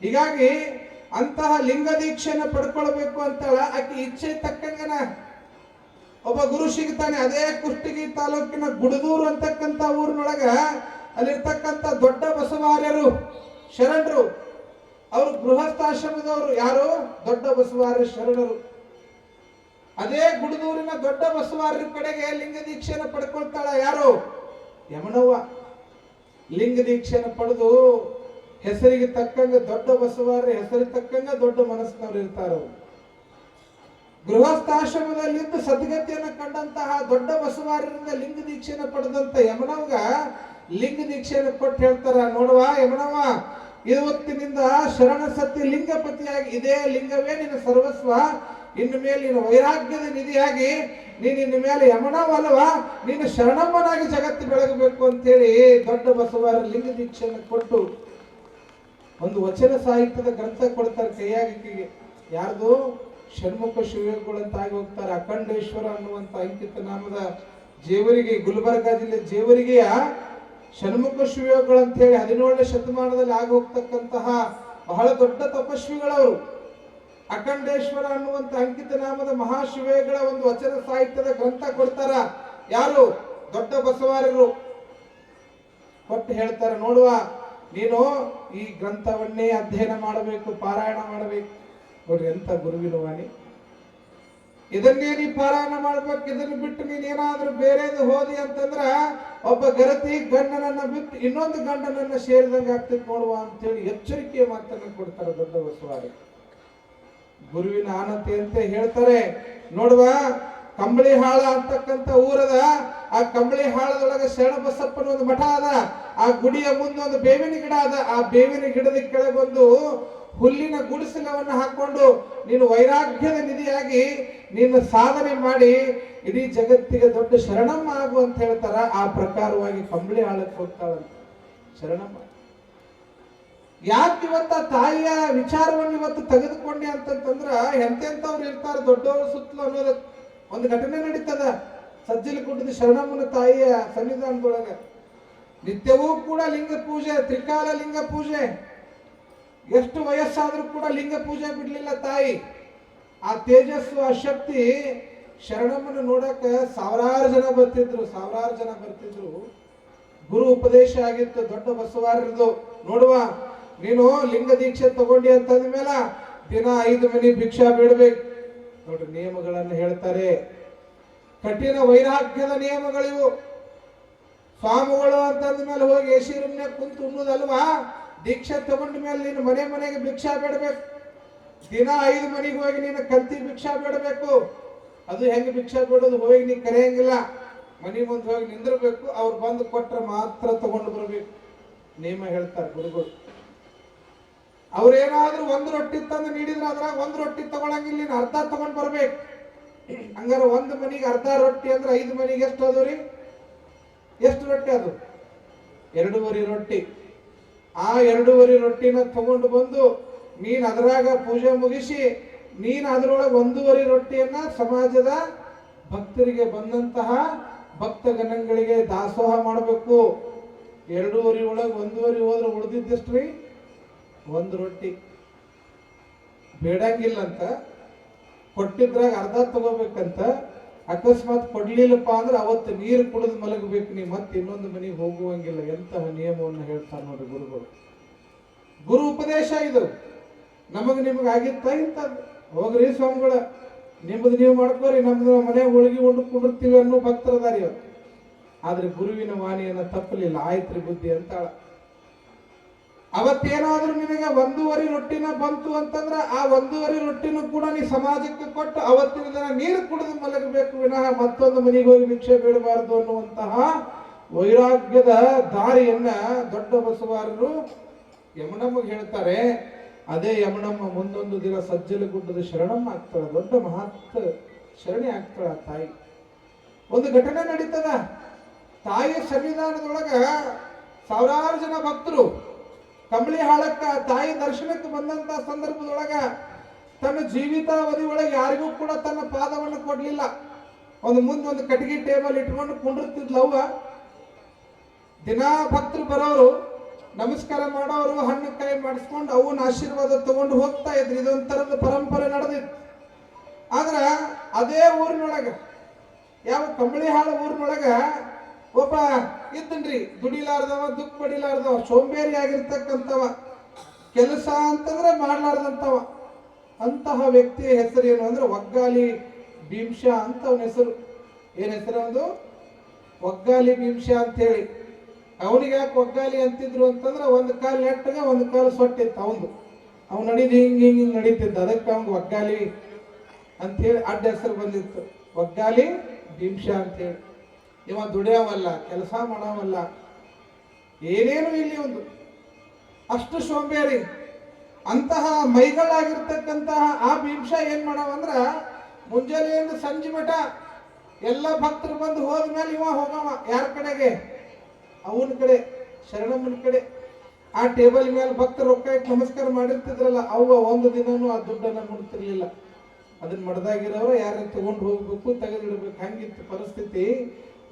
ಹೀಗಾಗಿ ಅಂತಹ ಲಿಂಗ ದೀಕ್ಷೆನ ಪಡ್ಕೊಳ್ಬೇಕು ಅಂತಾಳ ಆಕೆ ಇಚ್ಛೆ ತಕ್ಕಂಗನ ಒಬ್ಬ ಗುರು ಸಿಗ್ತಾನೆ. ಅದೇ ಕುಷ್ಟಗಿ ತಾಲೂಕಿನ ಗುಡದೂರು ಅಂತಕ್ಕಂಥ ಊರಿನೊಳಗ ಅಲ್ಲಿರ್ತಕ್ಕಂಥ ದೊಡ್ಡ ಬಸವಾರ್ಯರು ಶರಣರು, ಅವರು ಗೃಹಸ್ಥಾಶ್ರಮದವರು. ಯಾರು? ದೊಡ್ಡ ಬಸವಾರ್ಯ ಶರಣರು. ಅದೇ ಗುಡದೂರಿನ ದೊಡ್ಡ ಬಸವಾರ್ಯರ ಕಡೆಗೆ ಲಿಂಗ ದೀಕ್ಷೆಯನ್ನು ಪಡ್ಕೊಳ್ತಾಳ. ಯಾರು? ಯಮನವ್ವ. ಲಿಂಗ ದೀಕ್ಷೆಯನ್ನು ಪಡೆದು ಹೆಸರಿಗೆ ತಕ್ಕಂಗ ದೊಡ್ಡ ಬಸವಾರ್ಯ, ಹೆಸರಿಗೆ ತಕ್ಕಂಗ ದೊಡ್ಡ ಮನಸ್ಸಿನವ್ರು ಇರ್ತಾರವ್ರು. ಗೃಹಸ್ಥಾಶ್ರಮದಲ್ಲಿದ್ದು ಸದ್ಗತಿಯನ್ನು ಕಂಡಂತಹ ದೊಡ್ಡ ಬಸವಾರ್ಯರಿಂದ ಲಿಂಗ ದೀಕ್ಷೆಯನ್ನು ಪಡೆದಂತ ಯಮನವ್ಗ ಲಿಂಗ ದೀಕ್ಷೆಯನ್ನು ಕೊಟ್ಟು ಹೇಳ್ತಾರ, ನೋಡುವ ಯಮನವ್ವ, ಇವತ್ತಿನಿಂದ ಶರಣ ಸತ್ಯ ಲಿಂಗಪತಿಯಾಗಿ ಇದೇ ಲಿಂಗವೇ ನಿನ್ನ ಸರ್ವಸ್ವ, ಇನ್ನು ಮೇಲೆ ನೀನು ವೈರಾಗ್ಯದ ನಿಧಿಯಾಗಿ ನೀನು ಇನ್ನು ಮೇಲೆ ಯಮನವಲ್ಲವ ನೀನು ಶರಣಮ್ಮನಾಗಿ ಜಗತ್ತು ಬೆಳಗಬೇಕು ಅಂತೇಳಿ ದೊಡ್ಡ ಬಸವರ ಲಿಂಗ ದೀಕ್ಷೆಯನ್ನು ಕೊಟ್ಟು ಒಂದು ವಚನ ಸಾಹಿತ್ಯದ ಗ್ರಂಥ ಕೊಡ್ತಾರೆ ಕೈಯಾಗಿಕೆಗೆ. ಯಾರ್ದು? ಷಣ್ಮುಖ ಶಿವಯೋಗಿಗಳು ಅಂತ ಆಗಿ ಹೋಗ್ತಾರೆ. ಅಖಂಡೇಶ್ವರ ಅನ್ನುವಂತ ಅಂಕಿತ ನಾಮದ ಜೇವರಿಗೆ, ಗುಲ್ಬರ್ಗಾ ಜಿಲ್ಲೆ ಜೇವರಿಗೆಯ ಷಣ್ಮುಖ ಶಿವಯೋಗಿಗಳು ಅಂತ ಹೇಳಿ 17ನೇ ಶತಮಾನದಲ್ಲಿ ಆಗಿ ಹೋಗ್ತಕ್ಕಂತಹ ಬಹಳ ದೊಡ್ಡ ತಪಸ್ವಿಗಳವರು. ಅಖಂಡೇಶ್ವರ ಅನ್ನುವಂತ ಅಂಕಿತ ನಾಮದ ಮಹಾಶಿವಯೋಗಿಗಳ ಒಂದು ವಚನ ಸಾಹಿತ್ಯದ ಗ್ರಂಥ ಕೊಡ್ತಾರ. ಯಾರು? ದೊಡ್ಡ ಬಸವಾರರು ಕೊಟ್ಟು ಹೇಳ್ತಾರೆ, ನೋಡುವ ನೀನು ಈ ಗ್ರಂಥವನ್ನೇ ಅಧ್ಯಯನ ಮಾಡಬೇಕು, ಪಾರಾಯಣ ಮಾಡಬೇಕು. ನೋಡ್ರಿ ಎಂತ ಗುರುವಿನ ವಾಣಿ. ಇದನ್ನೇ ನೀ ಪಾರಾಯಣ ಮಾಡ್ಬೇಕು. ಇದನ್ನು ಬಿಟ್ಟು ನೀನೇನಾದ್ರೂ ಬೇರೆದು ಹೋದಿ ಅಂತಂದ್ರ ಒಬ್ಬ ಗರತಿ ಗಂಡನನ್ನ ಬಿಟ್ಟು ಇನ್ನೊಂದು ಗಂಡನನ್ನ ಸೇರಿದಂಗೆ ಆಗ್ತದೆ ನೋಡುವ ಅಂತೇಳಿ ಎಚ್ಚರಿಕೆಯ ಮಾತನ್ನು ಕೊಡ್ತಾರೆ ದೊಡ್ಡ ಬಸವಾರಿ. ಗುರುವಿನ ಆನತಿ ಅಂತ ಹೇಳ್ತಾರೆ. ನೋಡುವ, ಕಂಬಳಿ ಹಾಳ ಅಂತಕ್ಕಂಥ ಊರದ ಆ ಕಂಬಳಿ ಹಾಳದೊಳಗೆ ಶರಣ ಬಸಪ್ಪನ ಒಂದು ಮಠ ಅದ. ಆ ಗುಡಿಯ ಮುಂದೆ ಒಂದು ಬೇವಿನ ಗಿಡ ಅದ. ಆ ಬೇವಿನ ಗಿಡದ ಕೆಳಗೊಂದು ಹುಲ್ಲಿನ ಗುಡಿಸಲವನ್ನು ಹಾಕೊಂಡು ನೀನು ವೈರಾಗ್ಯದ ನಿಧಿಯಾಗಿ ನೀನು ಸಾಧನೆ ಮಾಡಿ ಇಡೀ ಜಗತ್ತಿಗೆ ದೊಡ್ಡ ಶರಣಮ್ಮ ಆಗು ಅಂತ ಹೇಳ್ತಾರ. ಆ ಪ್ರಕಾರವಾಗಿ ಕಂಬಳಿ ಹಾಳಕ್ಕೆ ಹೋಗ್ತಾಳಂತ ಶರಣಮ್ಮ. ಯಾಕೆ ಇವತ್ತ ತಾಯಿಯ ವಿಚಾರವನ್ನು ಇವತ್ತು ತೆಗೆದುಕೊಂಡೆ ಅಂತಂದ್ರ ಎಂತೆಂಥವ್ರು ಇರ್ತಾರೆ ದೊಡ್ಡವರು ಸುತ್ತಲೂ ಅನ್ನೋದ ಒಂದು ಘಟನೆ ನಡೀತದ. ಸಜ್ಜಲಿ ಗುಡ್ಡದ ಶರಣಮ್ಮನ ತಾಯಿಯ ಸನ್ನಿಧಾನದೊಳಗ ನಿತ್ಯವೂ ಕೂಡ ಲಿಂಗ ಪೂಜೆ, ತ್ರಿಕಾಲ ಲಿಂಗ ಪೂಜೆ. ಎಷ್ಟು ವಯಸ್ಸಾದ್ರೂ ಕೂಡ ಲಿಂಗ ಪೂಜೆ ಬಿಡ್ಲಿಲ್ಲ ತಾಯಿ. ಆ ತೇಜಸ್ಸು, ಆ ಶಕ್ತಿ ಶರಣಮ್ಮನ ನೋಡಕ ಸಾವಿರಾರು ಜನ ಬರ್ತಿದ್ರು. ಗುರು ಉಪದೇಶ ಆಗಿತ್ತು ದೊಡ್ಡ ಬಸವಾರರದು. ನೋಡುವ, ನೀನು ಲಿಂಗ ದೀಕ್ಷೆ ತಗೊಂಡಿ ಅಂತಂದ ಮೇಲೆ ದಿನ 5 ಮನಿ ಭಿಕ್ಷಾ ಬೇಡಬೇಕು. ನೋಡ್ರಿ ನಿಯಮಗಳನ್ನು ಹೇಳ್ತಾರೆ. ಕಠಿಣ ವೈರಾಗ್ಯದ ನಿಯಮಗಳಿವು. ಸ್ವಾಮಿಗಳು ಅಂತಂದ ಮೇಲೆ ಹೋಗಿ ಎಸಿ ರೂಮ್ನಾಗ ಕುಂತು ಉಣ್ಣುದಲ್ವಾ. ದೀಕ್ಷೆ ತಗೊಂಡ ಮೇಲೆ ನೀನು ಮನೆಗೆ ಭಿಕ್ಷಾ ಬೇಡಬೇಕು. ದಿನ 5 ಮನಿಗೆ ಹೋಗಿ ನೀನು ಕಲ್ತಿ ಭಿಕ್ಷಾ ಬೇಡಬೇಕು. ಅದು ಹೆಂಗೆ ಭಿಕ್ಷಾ ಬೇಡೋದು? ಹೋಗಿ ನೀ ಕರೆಯಂಗಿಲ್ಲ, ಮನೆ ಮುಂದೆ ಹೋಗಿ ನಿಂದಿರ್ಬೇಕು. ಅವ್ರು ಬಂದು ಕೊಟ್ರೆ ಮಾತ್ರ ತಗೊಂಡು ಬರ್ಬೇಕು. ನಿಯಮ ಹೇಳ್ತಾರೆ ಗುರುಗಳು. ಅವ್ರೇನಾದ್ರೂ 1 ರೊಟ್ಟಿ ತಂದು ನೀಡಿದ್ರೆ ಅದ್ರಾಗ 1 ರೊಟ್ಟಿ ತಗೊಳಂಗಿಲ್ಲ, ನೀನು ಅರ್ಧ ತಗೊಂಡ್ ಬರ್ಬೇಕು. ಹಂಗಾರ 1 ಮನಿಗೆ ಅರ್ಧ ರೊಟ್ಟಿ ಅಂದ್ರೆ 5 ಮನಿಗೆ ಎಷ್ಟು ಅದು ರೀ? ಎಷ್ಟು ರೊಟ್ಟಿ ಅದು? 2.5 ರೊಟ್ಟಿ. ಆ 2.5 ರೊಟ್ಟಿನ ತಗೊಂಡು ಬಂದು ನೀನು ಅದರಾಗ ಪೂಜೆ ಮುಗಿಸಿ ನೀನು ಅದರೊಳಗೆ 1.5 ರೊಟ್ಟಿಯನ್ನ ಸಮಾಜದ ಭಕ್ತರಿಗೆ ಬಂದಂತಹ ಭಕ್ತಗಣಗಳಿಗೆ ದಾಸೋಹ ಮಾಡಬೇಕು. 2.5 ಒಳಗೆ 1.5 ಹೋದ್ರೆ ಉಳಿದಿದ್ದೆಷ್ಟ್ರಿ? 1 ರೊಟ್ಟಿ. ಬೇಡಂಗಿಲ್ಲ ಅಂತ ಕೊಟ್ಟಿದ್ರಾಗ ಅರ್ಧ ತಗೋಬೇಕಂತ. ಅಕಸ್ಮಾತ್ ಕೊಡ್ಲಿಲ್ಲಪ್ಪ ಅಂದ್ರೆ ಅವತ್ತು ನೀರು ಕುಡಿದು ಮಲಗಬೇಕು, ನೀ ಮತ್ತೆ ಇನ್ನೊಂದು ಮನೆಗೆ ಹೋಗುವಂಗಿಲ್ಲ. ಎಂತಹ ನಿಯಮವನ್ನು ಹೇಳ್ತಾರೆ ನೋಡಿ ಗುರುಗಳು. ಗುರು ಉಪದೇಶ ಇದು. ನಿಮಗೆ ಆಗಿತ್ತ ಇಂತ ಹೋಗ್ರಿ ಸ್ವಾಮಿಗಳ, ನಿಮ್ಮದು ನೀವು ಮಾಡ್ಕೋರಿ, ನಮ್ದು ಮನೆ ಹೋಳಿಗೆ ಉಂಡು ಕುಡಿರ್ತೀವಿ ಅನ್ನೋ ಭಕ್ತರದಾರಿ ಇವತ್ತು. ಆದ್ರೆ ಗುರುವಿನ ವಾಣಿಯನ್ನ ತಪ್ಪಲಿಲ್ಲ. ಆಯ್ತ್ರಿ ಬುದ್ಧಿ ಅಂತಾಳ. ಅವತ್ತೇನಾದ್ರೂ ನಿನಗೆ 1.5 ರೊಟ್ಟಿನ ಬಂತು ಅಂತಂದ್ರ ಆ 1.5 ರೊಟ್ಟಿನೂ ಕೂಡ ನೀ ಸಮಾಜಕ್ಕೆ ಕೊಟ್ಟು ಅವತ್ತಿನ ದಿನ ನೀರು ಕುಡಿದು ಮಲಗಬೇಕು ವಿನಃ ಮತ್ತೊಂದು ಮನೆಗೆ ಹೋಗಿ ಭಿಕ್ಷೆ ಬೇಡಬಾರದು ಅನ್ನುವಂತಹ ವೈರಾಗ್ಯದ ದಾರಿಯನ್ನ ದೊಡ್ಡ ಬಸವಾರರು ಯಮನಮ್ಮಗೆ ಹೇಳ್ತಾರೆ. ಅದೇ ಯಮನಮ್ಮ ಮುಂದೊಂದು ದಿನ ಸಜ್ಜಲಗುಡ್ಡದ ಶರಣಮ್ಮ ಆಗ್ತಾಳ. ದೊಡ್ಡ ಮಹತ್ ಶರಣಿ ಆಗ್ತಾಳ ತಾಯಿ. ಒಂದು ಘಟನೆ ನಡೀತದ. ತಾಯಿಯ ಸನ್ನಿಧಾನದೊಳಗ ಸಾವಿರಾರು ಜನ ಭಕ್ತರು ಕಂಬಳಿ ಹಾಳಕ್ಕ ತಾಯಿ ದರ್ಶನಕ್ಕೆ ಬಂದಂತ ಸಂದರ್ಭದೊಳಗ ತನ್ನ ಜೀವಿತಾವಧಿ ಒಳಗೆ ಯಾರಿಗೂ ಕೂಡ ತನ್ನ ಪಾದವನ್ನು ಕೊಡ್ಲಿಲ್ಲ. ಮುಂದೊಂದು ಕಟ್ಟಿಗೆ ಟೇಬಲ್ ಇಟ್ಕೊಂಡು ಕುಂಡಿರ್ತಿದ್ಲವ್ವ. ದಿನಾ ಭಕ್ತರು ಬರೋರು, ನಮಸ್ಕಾರ ಮಾಡೋರು, ಹಣ್ಣು ಕೈ ಮಾಡಿಸ್ಕೊಂಡು ಅವನ ಆಶೀರ್ವಾದ ತಗೊಂಡು ಹೋಗ್ತಾ ಇದ್ರು. ಇದೊಂಥರದ ಪರಂಪರೆ ನಡೆದಿತ್ತು. ಆದ್ರ ಅದೇ ಊರಿನೊಳಗ, ಯಾವ ಕಂಬಳಿ ಹಾಳ ಊರಿನೊಳಗ ಒಬ್ಬ ಇದ್ದನ್ರಿ, ದುಡಿಲಾರ್ದವ, ದುಃಖ ಪಡಿಲಾರ್ದವ, ಸೋಂಬೇರಿ ಆಗಿರ್ತಕ್ಕಂಥವ, ಕೆಲಸ ಅಂತಂದ್ರೆ ಮಾಡ್ಲಾರ್ದಂಥವ. ಅಂತಹ ವ್ಯಕ್ತಿಯ ಹೆಸರು ಏನು ಅಂದ್ರೆ ಒಗ್ಗಾಲಿ ಭೀಮ್ಶಾ ಅಂತ ಅವನ ಹೆಸರು. ಏನ್ ಹೆಸರು? ಒಂದು ಒಗ್ಗಾಲಿ ಭೀಮ್ಶಾ ಅಂತ ಹೇಳಿ. ಅವನಿಗೆ ಯಾಕೆ ಒಗ್ಗಾಲಿ ಅಂತಿದ್ರು ಅಂತಂದ್ರೆ ಒಂದು ಕಾಲು ನೆಟ್ಟಗ ಒಂದು ಕಾಲು ಸೊಟ್ಟಿತ್ತು ಅವಂದು. ಅವ್ನು ನಡೀದು ಹಿಂಗ್ ನಡೀತಿದ್ದ, ಅದಕ್ಕೆ ಅವ್ನಿಗೆ ಒಗ್ಗಾಲಿ ಅಂತೇಳಿ ಅಡ್ಡ ಹೆಸರು ಬಂದಿತ್ತು, ಒಗ್ಗಾಲಿ ಭೀಮ್ಶಾ ಅಂತೇಳಿ. ಇವ ದುಡಿಯವಲ್ಲ, ಕೆಲಸ ಮಾಡವಲ್ಲ, ಏನೇನು ಇಲ್ಲಿ ಒಂದು ಅಷ್ಟು ಸೋಂಬೇರಿ. ಅಂತಹ ಮೈಗಳಾಗಿರ್ತಕ್ಕಂತಹ ಆ ಭೀಮಶ ಏನ್ ಮಾಡವಂದ್ರ ಮುಂಜಾನೆಯಿಂದ ಸಂಜೆ ಮಠ ಎಲ್ಲ ಭಕ್ತರು ಬಂದು ಹೋದ್ಮೇಲೆ ಇವ ಹೋಗವ ಯಾರ ಕಡೆಗೆ ಅವನ ಕಡೆ ಶರಣಮ್ಮನ ಕಡೆ ಆ ಟೇಬಲ್ ಮೇಲೆ ಭಕ್ತರು ರೊಕ್ಕ ಇಟ್ಟು ನಮಸ್ಕಾರ ಮಾಡಿರ್ತಿದ್ರಲ್ಲ ಅವ್ವ ಒಂದು ದಿನನೂ ಆ ದುಡ್ಡನ್ನ ಮುಡ್ತಿರ್ಲಿಲ್ಲ. ಅದನ್ನ ಮಡ್ದಾಗಿರೋರು ಯಾರು ತಗೊಂಡು ಹೋಗ್ಬೇಕು ತೆಗೆದಿಡ್ಬೇಕು ಹಂಗಿತ್ತು ಪರಿಸ್ಥಿತಿ.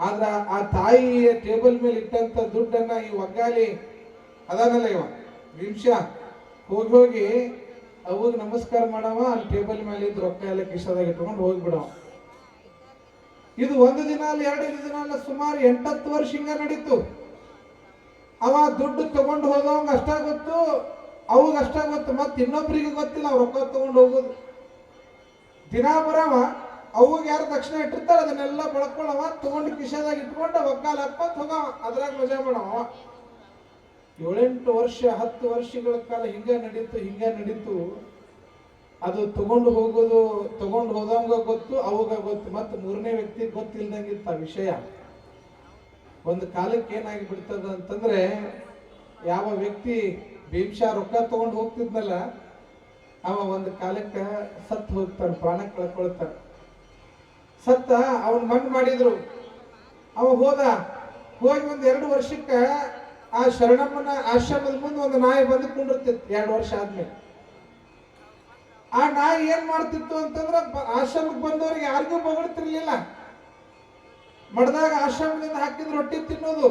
ಆದ್ರ ಆ ತಾಯಿಯ ಟೇಬಲ್ ಮೇಲೆ ಇಟ್ಟಂತ ದುಡ್ಡನ್ನ ಈ ಒಗ್ಗಾಲಿ ಅದಾನಲ್ಲ ಇವ ಭೀಮಶ ಹೋಗಿ ಹೋಗಿ ಅವಾಗ ನಮಸ್ಕಾರ ಮಾಡವ ಅಲ್ಲಿ ಟೇಬಲ್ ಮೇಲೆ ಇದ್ದು ರೊಕ್ಕ ಎಲ್ಲ ಕಿಶದಾಗ ಇಟ್ಕೊಂಡು ಹೋಗ್ಬಿಡವ. ಇದು ಒಂದು ದಿನ ಅಲ್ಲ 2 ದಿನ ಅಲ್ಲ ಸುಮಾರು 8-10 ವರ್ಷ ಹಿಂಗ ನಡೀತು. ಅವ ದುಡ್ಡು ತಗೊಂಡು ಹೋದವಂಗ ಅಷ್ಟ ಗೊತ್ತು, ಅವಾಗ ಅಷ್ಟ ಗೊತ್ತು, ಮತ್ತೆ ಇನ್ನೊಬ್ರಿಗೆ ಗೊತ್ತಿಲ್ಲ ಅವ್ರ ರೊಕ್ಕ ತಗೊಂಡು ಹೋಗೋದು. ದಿನ ಬರವ ಅವಾಗ ಯಾರು ದಕ್ಷಿಣ ಇಟ್ಟಿರ್ತಾರ ಅದನ್ನೆಲ್ಲ ಬಳಕೊಳ್ಳವ ತಗೊಂಡು ಕಿಶದಾಗ ಇಟ್ಕೊಂಡು ಒಗ್ಗಾಲ ಹಾಕ್ಕೊಂತ ಹೋಗವ. ಅದ್ರಾಗ ಮಜಾ ಮಾಡವ. 7-8 ವರ್ಷ 10 ವರ್ಷಗಳ ಕಾಲ ಹಿಂಗ ನಡೀತು. ಅದು ತಗೊಂಡು ಹೋಗೋದು ತಗೊಂಡು ಹೋದವಂಗ ಗೊತ್ತು, ಅವಾಗ ಗೊತ್ತು, ಮತ್ತೆ ಮೂರನೇ ವ್ಯಕ್ತಿ ಗೊತ್ತಿಲ್ದಂಗಿತ್ತ ವಿಷಯ. ಒಂದು ಕಾಲಕ್ಕೆ ಏನಾಗಿ ಬಿಡ್ತದ ಅಂತಂದ್ರೆ ಯಾವ ವ್ಯಕ್ತಿ ಭೀಮಶ ರೊಕ್ಕ ತಗೊಂಡು ಹೋಗ್ತಿದ್ನಲ್ಲ ಅವ ಒಂದು ಕಾಲಕ್ಕೆ ಸತ್ತು ಹೋಗ್ತಾನೆ, ಪ್ರಾಣ ಕಳ್ಕೊಳ್ತಾನೆ. ಸತ್ತ ಅವನ್ ಮಣ್ಣು ಮಾಡಿದ್ರು. ಅವ ಹೋಗಿ 1-2 ವರ್ಷಕ್ಕೆ ಆ ಶರಣಮ್ಮನ ಆಶ್ರಮದ ಮುಂದೆ ಒಂದು ನಾಯಿ ಬಂದು ಕುಂಡಿರ್ತಿತ್ತು. 2 ವರ್ಷ ಆದ್ಮೇಲೆ ಆ ನಾಯಿ ಏನ್ ಮಾಡ್ತಿತ್ತು ಅಂತಂದ್ರ ಆಶ್ರಮಕ್ಕೆ ಬಂದವ್ರಿಗೆ ಯಾರಿಗೂ ಬಗಡ್ತಿರ್ಲಿಲ್ಲ. ಮಠದಾಗ ಆಶ್ರಮದಿಂದ ಹಾಕಿದ ರೊಟ್ಟಿ ತಿನ್ನೋದು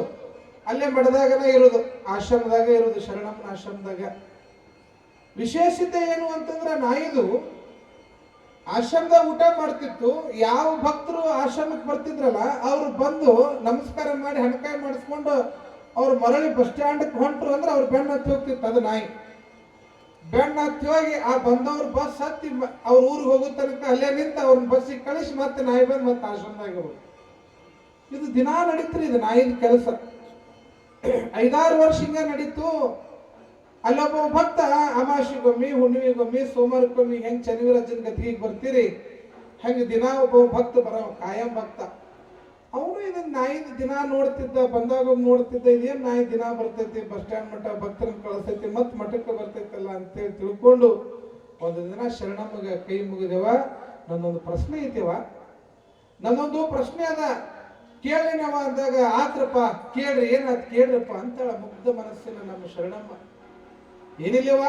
ಅಲ್ಲೇ ಮಠದಾಗನೇ ಇರೋದು, ಆಶ್ರಮದಾಗ ಇರೋದು, ಶರಣಮ್ಮನ ಆಶ್ರಮದಾಗ. ವಿಶೇಷತೆ ಏನು ಅಂತಂದ್ರೆ ನಾಯಿದು ಆಶ್ರಮದಾಗ ಊಟ ಮಾಡ್ತಿತ್ತು. ಯಾವ ಭಕ್ತರು ಆಶ್ರಮಕ್ಕೆ ಬರ್ತಿದ್ರಲ್ಲ ಅವ್ರು ಬಂದು ನಮಸ್ಕಾರ ಮಾಡಿ ಹಣಕಾಯಿ ಮಾಡಿಸ್ಕೊಂಡು ಅವ್ರು ಮರಳಿ ಬಸ್ ಸ್ಟ್ಯಾಂಡ್ಗೆ ಹೊಂಟ್ರು ಅಂದ್ರೆ ಅವ್ರು ಬೆನ್ನ ಹತ್ತಿ ಹೋಗ್ತಿತ್ತು. ಅದು ನಾಯಿ ಬೆನ್ನ ಹತ್ತಿ ಹೋಗಿ ಆ ಬಂದವ್ರು ಬಸ್ ಹತ್ತಿ ಅವ್ರ ಊರಿಗೆ ಹೋಗೋ ತನಕ ಅಲ್ಲೇ ನಿಂತು ಅವ್ರನ್ನ ಬಸ್ಸಿಗೆ ಕಳಿಸಿ ಮತ್ತೆ ನಾಯಿ ಬಂದು ಮತ್ತೆ ಆಶ್ರಮದಾಗ ಹೋಗಿ. ಇದು ದಿನಾ ನಡೀತ್ರಿ ಇದು ನಾಯಿದ ಕೆಲಸ. 5-6 ವರ್ಷ ಹಿಂಗ ನಡೀತು. ಅಲ್ಲೊಬ್ಬ ಭಕ್ತ ಅಮಾವಾಸ್ಯೆಗೊಮ್ಮೆ, ಹುಣ್ಣಿಮೆಗೊಮ್ಮೆ, ಸೋಮವಾರಕ್ಕೊಮ್ಮೆ ಹೆಂಗ್ ಶನಿವಾರಜ್ಜನ ಗತಿಗೆ ಬರ್ತೀರಿ ಹಂಗೆ ದಿನಾ ಒಬ್ಬ ಭಕ್ತ ಬರವ, ಕಾಯಂ ಭಕ್ತ. ಅವನು ಇದನ್ನ ನಾಯಿದ ದಿನ ನೋಡ್ತಿದ್ದ, ಬಂದಾಗ ನೋಡ್ತಿದ್ದ, ಇದೇನ್ ನಾಯಿ ದಿನ ಬರ್ತೈತಿ ಬಸ್ ಸ್ಟ್ಯಾಂಡ್ ಮಠ ಭಕ್ತರನ್ನ ಕಳಿಸ್ತೈತಿ ಮತ್ ಮಠಕ್ಕೆ ಬರ್ತೈತಲ್ಲ ಅಂತೇಳಿ ತಿಳ್ಕೊಂಡು ಒಂದು ದಿನ ಶರಣಮ್ಮಗೆ ಕೈ ಮುಗಿದೇವ, ನನ್ನೊಂದು ಪ್ರಶ್ನೆ ಐತಿವ, ನನ್ನೊಂದು ಪ್ರಶ್ನೆ ಅದ ಕೇಳಿನವ ಅಂದಾಗ ಆತ್ರಪ್ಪ ಕೇಳ್ರಿ, ಏನಾದ್ ಕೇಳ್ರಪ್ಪ ಅಂತೇಳ ಮುಗ್ಧ ಮನಸ್ಸಿನ ನಮ್ಮ ಶರಣಮ್ಮ. ಏನಿಲ್ಲವ,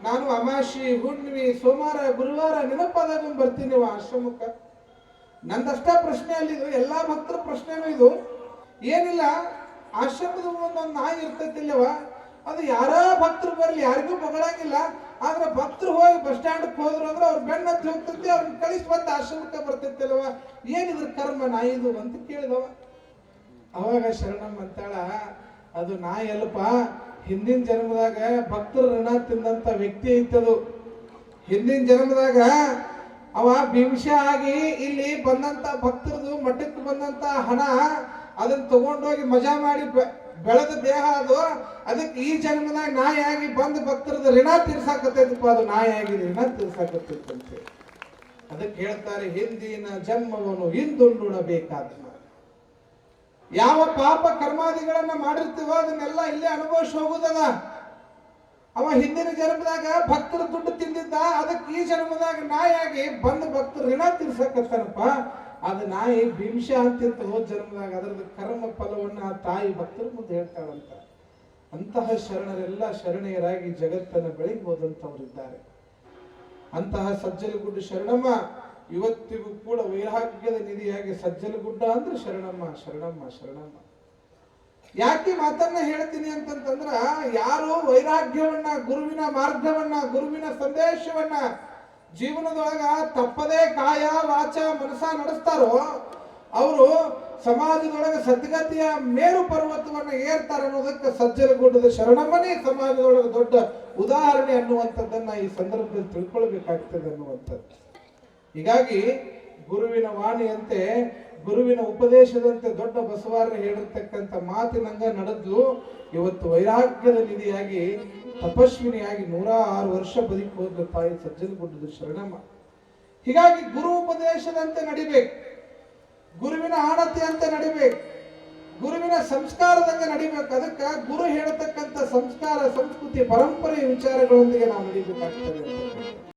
ನಾನು ಅಮಾವಾಸ್ಯೆ, ಹುಣ್ಣಿಮೆ, ಸೋಮವಾರ, ಗುರುವಾರ ನೆನಪಾದಾಗ ಬರ್ತೀನಿವ ಆಶ್ರಮಕ್ಕ. ನಂದಷ್ಟ ಪ್ರಶ್ನೆ ಅಲ್ಲಿದು, ಎಲ್ಲಾ ಭಕ್ತರ ಪ್ರಶ್ನೆನೂ ಇದು. ಏನಿಲ್ಲ, ಆಶ್ರಮದ ಒಂದೊಂದು ನಾಯಿ ಇರ್ತೈತಿಲ್ಲವ, ಅದು ಯಾರ ಭಕ್ತರು ಬರ್ಲಿ ಯಾರಿಗೂ ಬಗಳಂಗಿಲ್ಲ. ಆದ್ರೆ ಭಕ್ತರು ಹೋಗಿ ಬಸ್ ಸ್ಟ್ಯಾಂಡ್ ಹೋದ್ರು ಅಂದ್ರೆ ಅವ್ರ ಬೆನ್ನ ಹತ್ತಿ ಹೋಗ್ತೈತಿ, ಅವ್ರನ್ನ ಕಳಿಸಿ ಮತ್ತೆ ಆಶ್ರಮಕ್ಕೆ ಬರ್ತೈತಿಲ್ವ, ಏನಿದ್ರ ಕರ್ಮ ನಾಯಿದು ಅಂತ ಕೇಳಿದವ. ಅವಾಗ ಶರಣಮ್ಮ ಅಂತಾಳ, ಅದು ನಾಯಿ ಅಲ್ಲಪ್ಪ, ಹಿಂದಿನ ಜನ್ಮದಾಗ ಭಕ್ತರ ಋಣ ತಿಂದಂತ ವ್ಯಕ್ತಿ ಐತದು. ಹಿಂದಿನ ಜನ್ಮದಾಗ ಅವ ಭೀಮಶ ಆಗಿ ಇಲ್ಲಿ ಬಂದಂತ ಭಕ್ತರದು ಮಠಕ್ಕೆ ಬಂದಂತ ಹಣ ಅದನ್ನ ತಗೊಂಡೋಗಿ ಮಜಾ ಮಾಡಿ ಬೆಳೆದ ದೇಹ ಅದು. ಅದಕ್ಕೆ ಈ ಜನ್ಮದಾಗ ನಾಯಿ ಆಗಿ ಬಂದ ಭಕ್ತರದ ಋಣ ತೀರ್ಸಾಕತ್ತೈತಪ್ಪ, ಅದು ನಾಯಿ ಆಗಿ ಋಣ ತೀರ್ಸಾಕತ್ತೈತಂತೆ. ಅದಕ್ಕೆ ಹೇಳ್ತಾರೆ, ಹಿಂದಿನ ಜನ್ಮವನ್ನು ಹಿಂದುಂಡುಣಬೇಕಾದ. ಯಾವ ಪಾಪ ಕರ್ಮಾದಿಗಳನ್ನ ಮಾಡಿರ್ತೀವೋ ಅದನ್ನೆಲ್ಲ ಇಲ್ಲೇ ಅನುಭವಿಸಿ ಹೋಗುದದ. ಅವ ಹಿಂದಿನ ಜನ್ಮದಾಗ ಭಕ್ತರ ದುಡ್ಡು ತಿಂದಿದ್ದ, ಅದಕ್ಕೆ ಈ ಜನ್ಮದಾಗ ನಾಯಿಯಾಗಿ ಬಂದ ಭಕ್ತರು ಋಣ ತೀರ್ಸಕತ್ತಾನಪ್ಪ. ಅದು ನಾಯಿ ಭೀಮಶ ಅಂತಿತ್ತು ಹೋದ ಜನ್ಮದಾಗ. ಅದರದ ಕರ್ಮ ಫಲವನ್ನ ಆ ತಾಯಿ ಭಕ್ತರ ಮುಂದೆ ಹೇಳ್ತಾಳಂತ. ಅಂತಹ ಶರಣರೆಲ್ಲ ಶರಣೆಯರಾಗಿ ಜಗತ್ತನ್ನು ಬೆಳಗ್ಬೋದಂತವರಿದ್ದಾರೆ. ಅಂತಹ ಸಜ್ಜಲಗುಡ್ಡ ಶರಣಮ್ಮ ಇವತ್ತಿಗೂ ಕೂಡ ವೈರಾಗ್ಯದ ನಿಧಿಯಾಗಿ, ಸಜ್ಜಲಗುಡ್ಡ ಅಂದ್ರೆ ಶರಣಮ್ಮ ಶರಣಮ್ಮ ಶರಣಮ್ಮ. ಯಾಕೆ ಮಾತನ್ನ ಹೇಳ್ತೀನಿ ಅಂತಂದ್ರ, ಯಾರು ವೈರಾಗ್ಯವನ್ನ, ಗುರುವಿನ ಮಾರ್ಗವನ್ನ, ಗುರುವಿನ ಸಂದೇಶವನ್ನ ಜೀವನದೊಳಗ ತಪ್ಪದೇ ಕಾಯ ವಾಚ ಮನಸ ನಡೆಸ್ತಾರೋ ಅವರು ಸಮಾಜದೊಳಗ ಸದ್ಗತಿಯ ಮೇರು ಪರ್ವತವನ್ನ ಏರ್ತಾರೆ ಅನ್ನೋದಕ್ಕೆ ಸಜ್ಜಲಗುಡ್ಡದ ಶರಣಮ್ಮನೇ ಸಮಾಜದೊಳಗ ದೊಡ್ಡ ಉದಾಹರಣೆ ಅನ್ನುವಂಥದ್ದನ್ನ ಈ ಸಂದರ್ಭದಲ್ಲಿ ತಿಳ್ಕೊಳ್ಬೇಕಾಗ್ತದೆ ಅನ್ನುವಂಥದ್ದು. ಹೀಗಾಗಿ ಗುರುವಿನ ವಾಣಿಯಂತೆ, ಗುರುವಿನ ಉಪದೇಶದಂತೆ ದೊಡ್ಡ ಬಸವಾರರು ಹೇಳಿರ್ತಕ್ಕಂಥ ಮಾತಿನಂಗ ನಡೆದು ಇವತ್ತು ವೈರಾಗ್ಯದ ನಿಧಿಯಾಗಿ, ತಪಸ್ವಿನಿಯಾಗಿ 106 ವರ್ಷ ಬದುಕಿ ಹೋದ ತಾಯಿ ಸಜ್ಜಲಗುಡ್ಡದ ಶರಣಮ್ಮ. ಹೀಗಾಗಿ ಗುರು ಉಪದೇಶದಂತೆ ನಡಿಬೇಕು, ಗುರುವಿನ ಆಣತಿಯಂತೆ ನಡಿಬೇಕು, ಗುರುವಿನ ಸಂಸ್ಕಾರದಂಗೆ ನಡಿಬೇಕು. ಅದಕ್ಕೆ ಗುರು ಹೇಳತಕ್ಕಂಥ ಸಂಸ್ಕಾರ, ಸಂಸ್ಕೃತಿ, ಪರಂಪರೆ ವಿಚಾರಗಳೊಂದಿಗೆ ನಾವು ನಡಿಬೇಕಾಗ್ತದೆ.